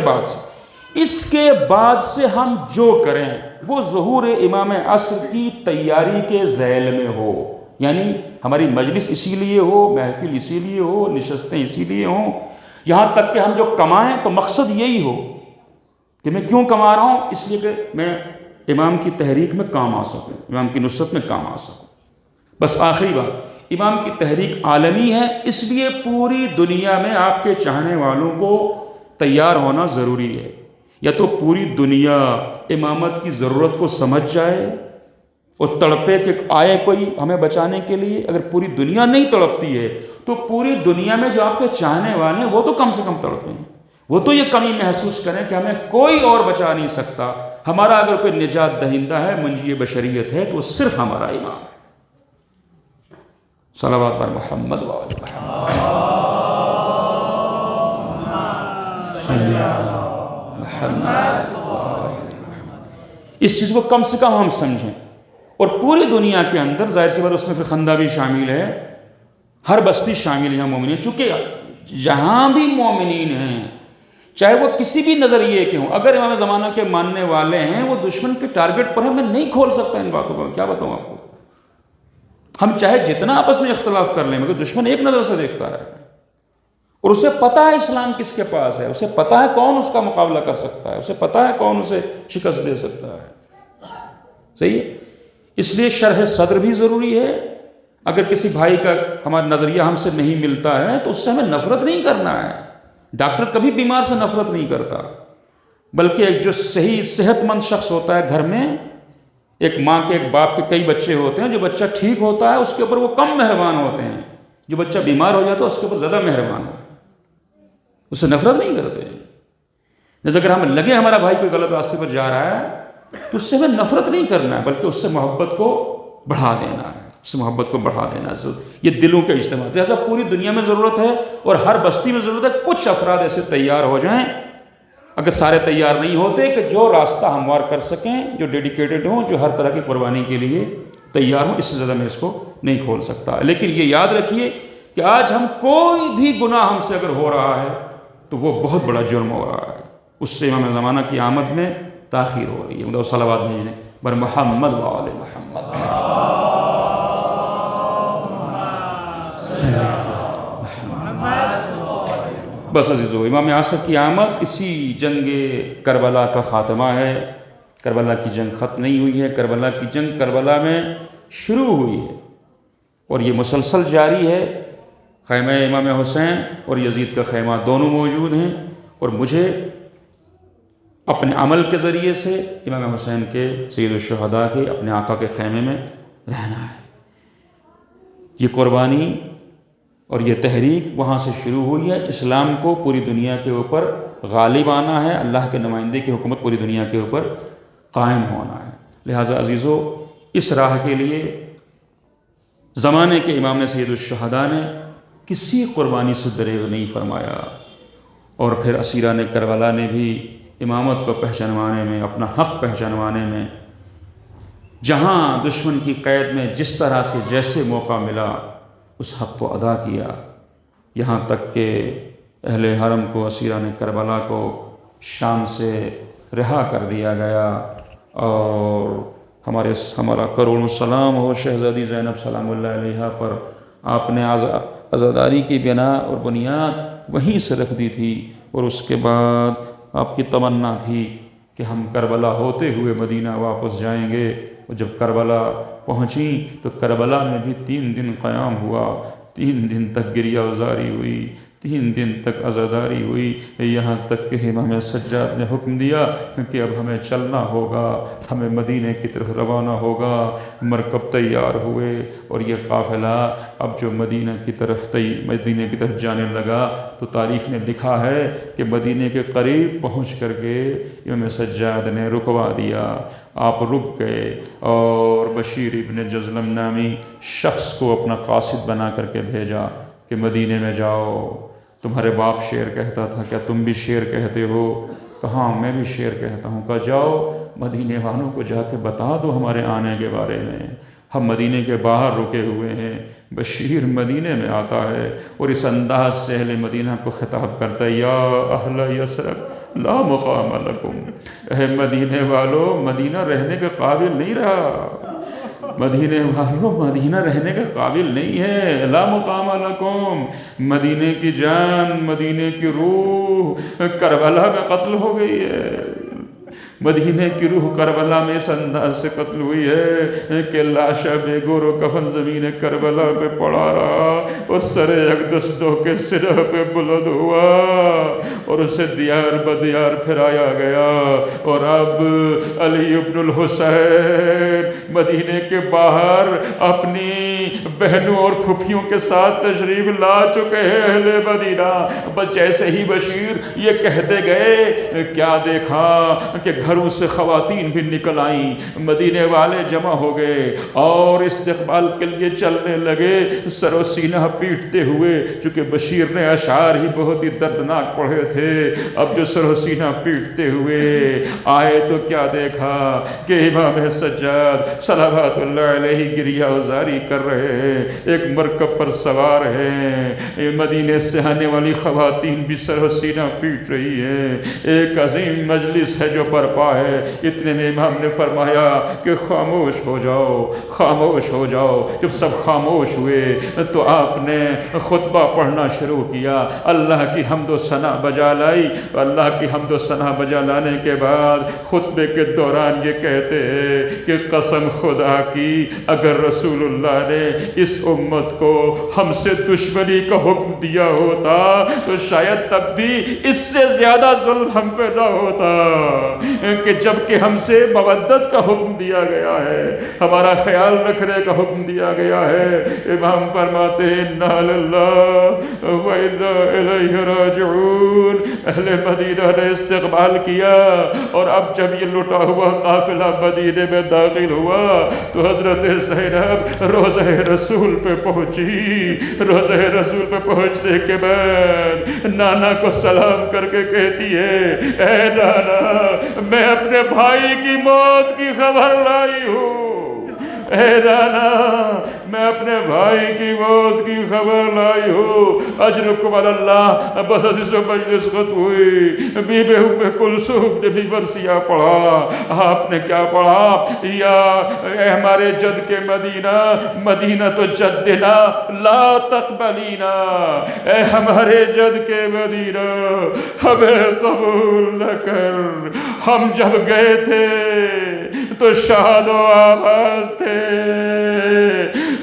بعد سے ہم جو کریں وہ ظہور امام عصر کی تیاری کے ذیل میں ہو، یعنی ہماری مجلس اسی لیے ہو، محفل اسی لیے ہو، نشستیں اسی لیے ہوں، یہاں تک کہ ہم جو کمائیں تو مقصد یہی ہو کہ میں کیوں کما رہا ہوں، اس لیے کہ میں امام کی تحریک میں کام آ سکوں، امام کی نصرت میں کام آ سکوں۔ بس آخری بات، امام کی تحریک عالمی ہے، اس لیے پوری دنیا میں آپ کے چاہنے والوں کو تیار ہونا ضروری ہے۔ یا تو پوری دنیا امامت کی ضرورت کو سمجھ جائے اور تڑپے کہ آئے کوئی ہمیں بچانے کے لیے، اگر پوری دنیا نہیں تڑپتی ہے تو پوری دنیا میں جو آپ کے چاہنے والے ہیں وہ تو کم سے کم تڑپیں، وہ تو یہ کمی محسوس کریں کہ ہمیں کوئی اور بچا نہیں سکتا، ہمارا اگر کوئی نجات دہندہ ہے، منجی بشریت ہے، تو وہ صرف ہمارا امام ہے۔ صلوات بر محمد و آل محمد۔ اس چیز کو کم سے کم ہم سمجھیں، اور پوری دنیا کے اندر ظاہر سی بات اس میں پھر خندہ بھی شامل ہے، ہر بستی شامل ہے جہاں مومنین، چونکہ جہاں بھی مومنین ہیں چاہے وہ کسی بھی نظریے کے ہوں، اگر امام زمانہ کے ماننے والے ہیں، وہ دشمن کے ٹارگٹ پر ہیں، میں نہیں کھول سکتا ان باتوں کو، کیا بتاؤں آپ کو۔ ہم چاہے جتنا آپس میں اختلاف کر لیں، مگر دشمن ایک نظر سے دیکھتا ہے، اور اسے پتہ ہے اسلام کس کے پاس ہے، اسے پتہ ہے کون اس کا مقابلہ کر سکتا ہے، اسے پتہ ہے کون اسے شکست دے سکتا ہے، صحیح ہے۔ اس لیے شرح صدر بھی ضروری ہے۔ اگر کسی بھائی کا ہمارا نظریہ ہم سے نہیں ملتا ہے تو اس سے ہمیں نفرت نہیں کرنا ہے۔ ڈاکٹر کبھی بیمار سے نفرت نہیں کرتا، بلکہ ایک جو صحیح صحت مند شخص ہوتا ہے گھر میں، ایک ماں کے ایک باپ کے کئی بچے ہوتے ہیں، جو بچہ ٹھیک ہوتا ہے اس کے اوپر وہ کم مہربان ہوتے ہیں، جو بچہ بیمار ہو جاتا ہے اس کے اوپر زیادہ مہربان ہوتے ہیں، اس سے نفرت نہیں کرتے۔ جیسے اگر ہمیں لگے ہمارا بھائی کوئی غلط راستے پر جا رہا ہے تو اس سے ہمیں نفرت نہیں کرنا ہے، بلکہ اس سے محبت کو بڑھا دینا ہے، اس سے محبت کو بڑھا دینا ہے۔ یہ دلوں کے اجتماع، لہٰذا پوری دنیا میں ضرورت ہے اور ہر بستی میں ضرورت ہے کچھ افراد ایسے تیار ہو جائیں، اگر سارے تیار نہیں ہوتے، کہ جو راستہ ہموار کر سکیں، جو ڈیڈیکیٹڈ ہوں، جو ہر طرح کی قربانی کے لیے تیار ہوں۔ اس سے زیادہ میں اس کو نہیں کھول سکتا، لیکن یہ یاد رکھیے کہ آج ہم کوئی بھی گناہ ہم سے اگر ہو رہا ہے تو وہ بہت بڑا جرم ہو رہا ہے، اس سے امام زمانہ کی آمد میں تاخیر ہو رہی ہے۔ مطلب صلوات بھیجنے بر محمد و آل محمد۔ بس عزیزو، امام عصر کی آمد اسی جنگ کربلا کا خاتمہ ہے۔ کربلا کی جنگ ختم نہیں ہوئی ہے، کربلا کی جنگ کربلا میں شروع ہوئی ہے اور یہ مسلسل جاری ہے۔ خیمہ امام حسین اور یزید کا خیمہ دونوں موجود ہیں، اور مجھے اپنے عمل کے ذریعے سے امام حسین کے سید الشہداء کے اپنے آقا کے خیمے میں رہنا ہے۔ یہ قربانی اور یہ تحریک وہاں سے شروع ہوئی ہے۔ اسلام کو پوری دنیا کے اوپر غالب آنا ہے، اللہ کے نمائندے کی حکومت پوری دنیا کے اوپر قائم ہونا ہے۔ لہٰذا عزیزو، اس راہ کے لیے زمانے کے امام سید الشہداء نے کسی قربانی سے دریغ نہیں فرمایا۔ اور پھر اسیران کربلا نے بھی امامت کو پہچانوانے میں، اپنا حق پہچانوانے میں، جہاں دشمن کی قید میں جس طرح سے جیسے موقع ملا اس حق کو ادا کیا، یہاں تک کہ اہل حرم کو، اسیران کربلا کو شام سے رہا کر دیا گیا۔ اور ہمارا کروڑوں سلام ہو شہزادی زینب سلام اللہ علیہا پر، آپ نے عزاداری کی بنا اور بنیاد وہیں سے رکھ دی تھی، اور اس کے بعد آپ کی تمنا تھی کہ ہم کربلا ہوتے ہوئے مدینہ واپس جائیں گے۔ اور جب کربلا پہنچیں تو کربلا میں بھی 3 دن قیام ہوا، 3 دن تک گریہ وزاری ہوئی، 3 دن تک عزاداری ہوئی، یہاں تک کہ امام سجاد نے حکم دیا کہ اب ہمیں چلنا ہوگا، ہمیں مدینہ کی طرف روانہ ہوگا۔ مرکب تیار ہوئے اور یہ قافلہ اب جو مدینہ کی طرف جانے لگا، تو تاریخ نے لکھا ہے کہ مدینہ کے قریب پہنچ کر کے امام سجاد نے رکوا دیا، آپ رک گئے، اور بشیر ابن جزلم نامی شخص کو اپنا قاصد بنا کر کے بھیجا کہ مدینہ میں جاؤ، تمہارے باپ شعر کہتا تھا، کیا تم بھی شعر کہتے ہو؟ کہاں میں بھی شعر کہتا ہوں۔ کہا جاؤ مدینہ والوں کو جا کے بتا دو ہمارے آنے کے بارے میں، ہم مدینہ کے باہر رکے ہوئے ہیں۔ بشیر مدینہ میں آتا ہے اور اس انداز سے اہل مدینہ کو خطاب کرتا ہے، یا اہل یثرب لا مقام لکم، اے مدینہ والو، مدینہ رہنے کے قابل نہیں رہا، مدینہ والوں مدینہ رہنے کے قابل نہیں ہے، لا مقام لکم، مدینہ کی جان، مدینہ کی روح کربلا میں قتل ہو گئی ہے، مدینہ کی روح کربلا میں اس انداز سے قتل ہوئی ہے کہ لاشا بے گور و کفن زمین کربلا پہ پڑا رہا، اور سر اقدس دو کے سرہ پہ بلند ہوا اور اسے دیار بدیار پھرایا گیا۔ اور اب علی ابن الحسین مدینہ کے باہر اپنی بہنوں اور پھپھیوں کے ساتھ تشریف لا چکے ہیں اہل مدینہ۔ بس جیسے ہی بشیر یہ کہتے گئے، کیا دیکھا کہ گھروں سے خواتین بھی نکل آئیں، مدینے والے جمع ہو گئے اور استقبال کے لیے چلنے لگے، سر و سینہ پیٹتے ہوئے، چونکہ بشیر نے اشعار ہی بہت ہی دردناک پڑھے تھے۔ اب جو سر و سینہ پیٹتے ہوئے آئے تو کیا دیکھا کہ امام سجاد صلوات اللہ علیہ گریہ وزاری کر رہے ہیں، ایک مرکب پر سوار ہیں، مدینے سے آنے والی خواتین بھی سر و سینہ پیٹ رہی ہیں، ایک عظیم مجلس ہے جو برپا ہے۔ اتنے میں امام نے فرمایا کہ خاموش ہو جاؤ، خاموش ہو جاؤ۔ جب سب خاموش ہوئے تو آپ نے خطبہ پڑھنا شروع کیا، اللہ کی حمد و ثنا بجا لائی، اللہ کی حمد و ثنا بجا لانے کے بعد خطبے کے دوران یہ کہتے ہیں کہ قسم خدا کی اگر رسول اللہ نے اس امت کو ہم سے دشمنی کا حکم دیا ہوتا تو شاید تب بھی اس سے زیادہ ظلم ہم پہ نہ ہوتا، کہ جب کہ ہم سے مودت کا حکم دیا گیا ہے، ہمارا خیال رکھنے کا حکم دیا گیا ہے۔ امام فرماتے ہیں انا للہ و انا الیہ راجعون۔ اہل مدینہ نے استقبال کیا، اور اب جب یہ لٹا ہوا قافلہ مدینے میں داخل ہوا تو حضرت زینب روضہ رسول پہ پہنچی۔ روضہ رسول پہ پہنچنے کے بعد نانا کو سلام کر کے کہتی ہے، اے نانا، میں اپنے بھائی کی موت کی خبر لائی ہوں، اے نانا، میں اپنے بھائی کی موت کی خبر لائی ہوں، اجرکم علی اللہ۔ بس اسی سے مجلس ختم ہوئی۔ بی بی ام کلثوم نے بھی مرثیہ پڑھا۔ آپ نے کیا پڑھا؟ یا اے ہمارے جد کے مدینہ، مدینہ تو جدنا لا تقبلینا، اے ہمارے جد کے مدینہ ہمیں قبول نہ کر، ہم جب گئے تھے تو شاد و آباد تھے،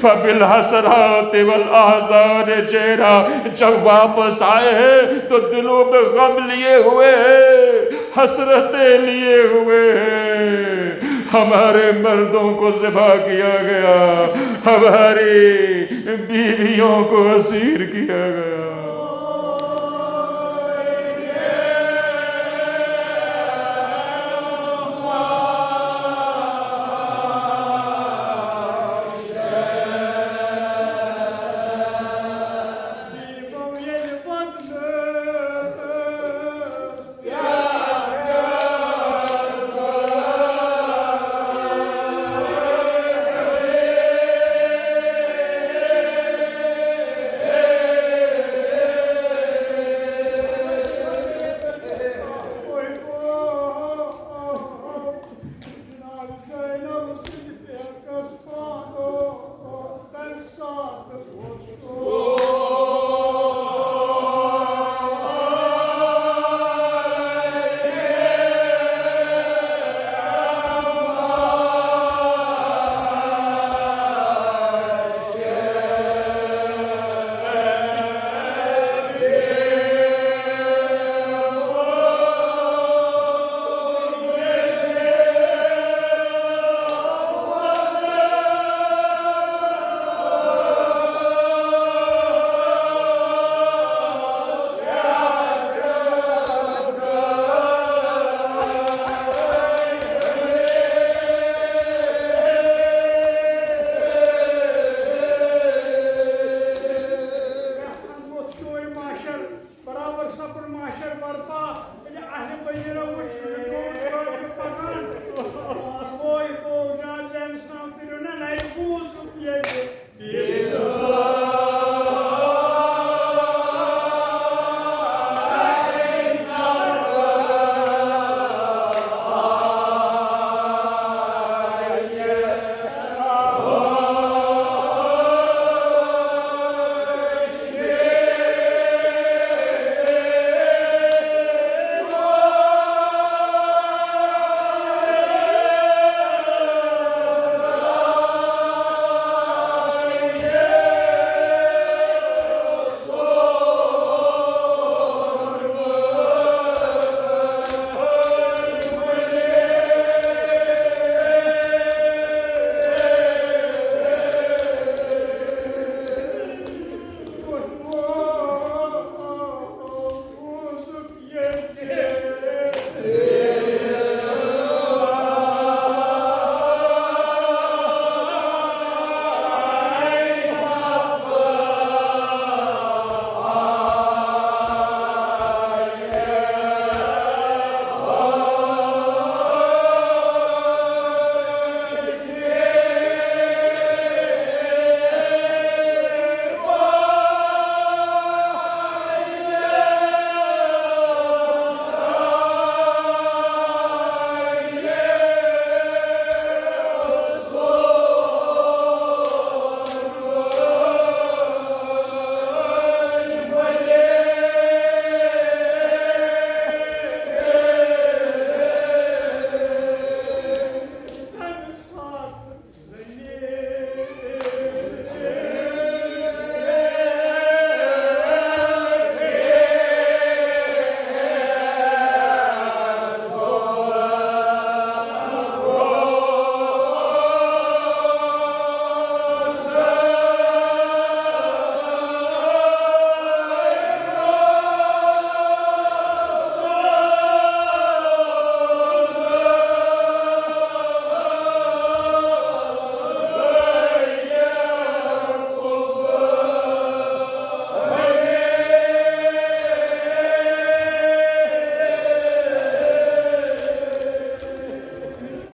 فبالحسرات والاحزان چہرہ، جب واپس آئے ہیں تو دلوں میں غم لیے ہوئے ہیں، حسرتیں لیے ہوئے ہیں، ہمارے مردوں کو ذبح کیا گیا، ہماری بیویوں کو اسیر کیا گیا۔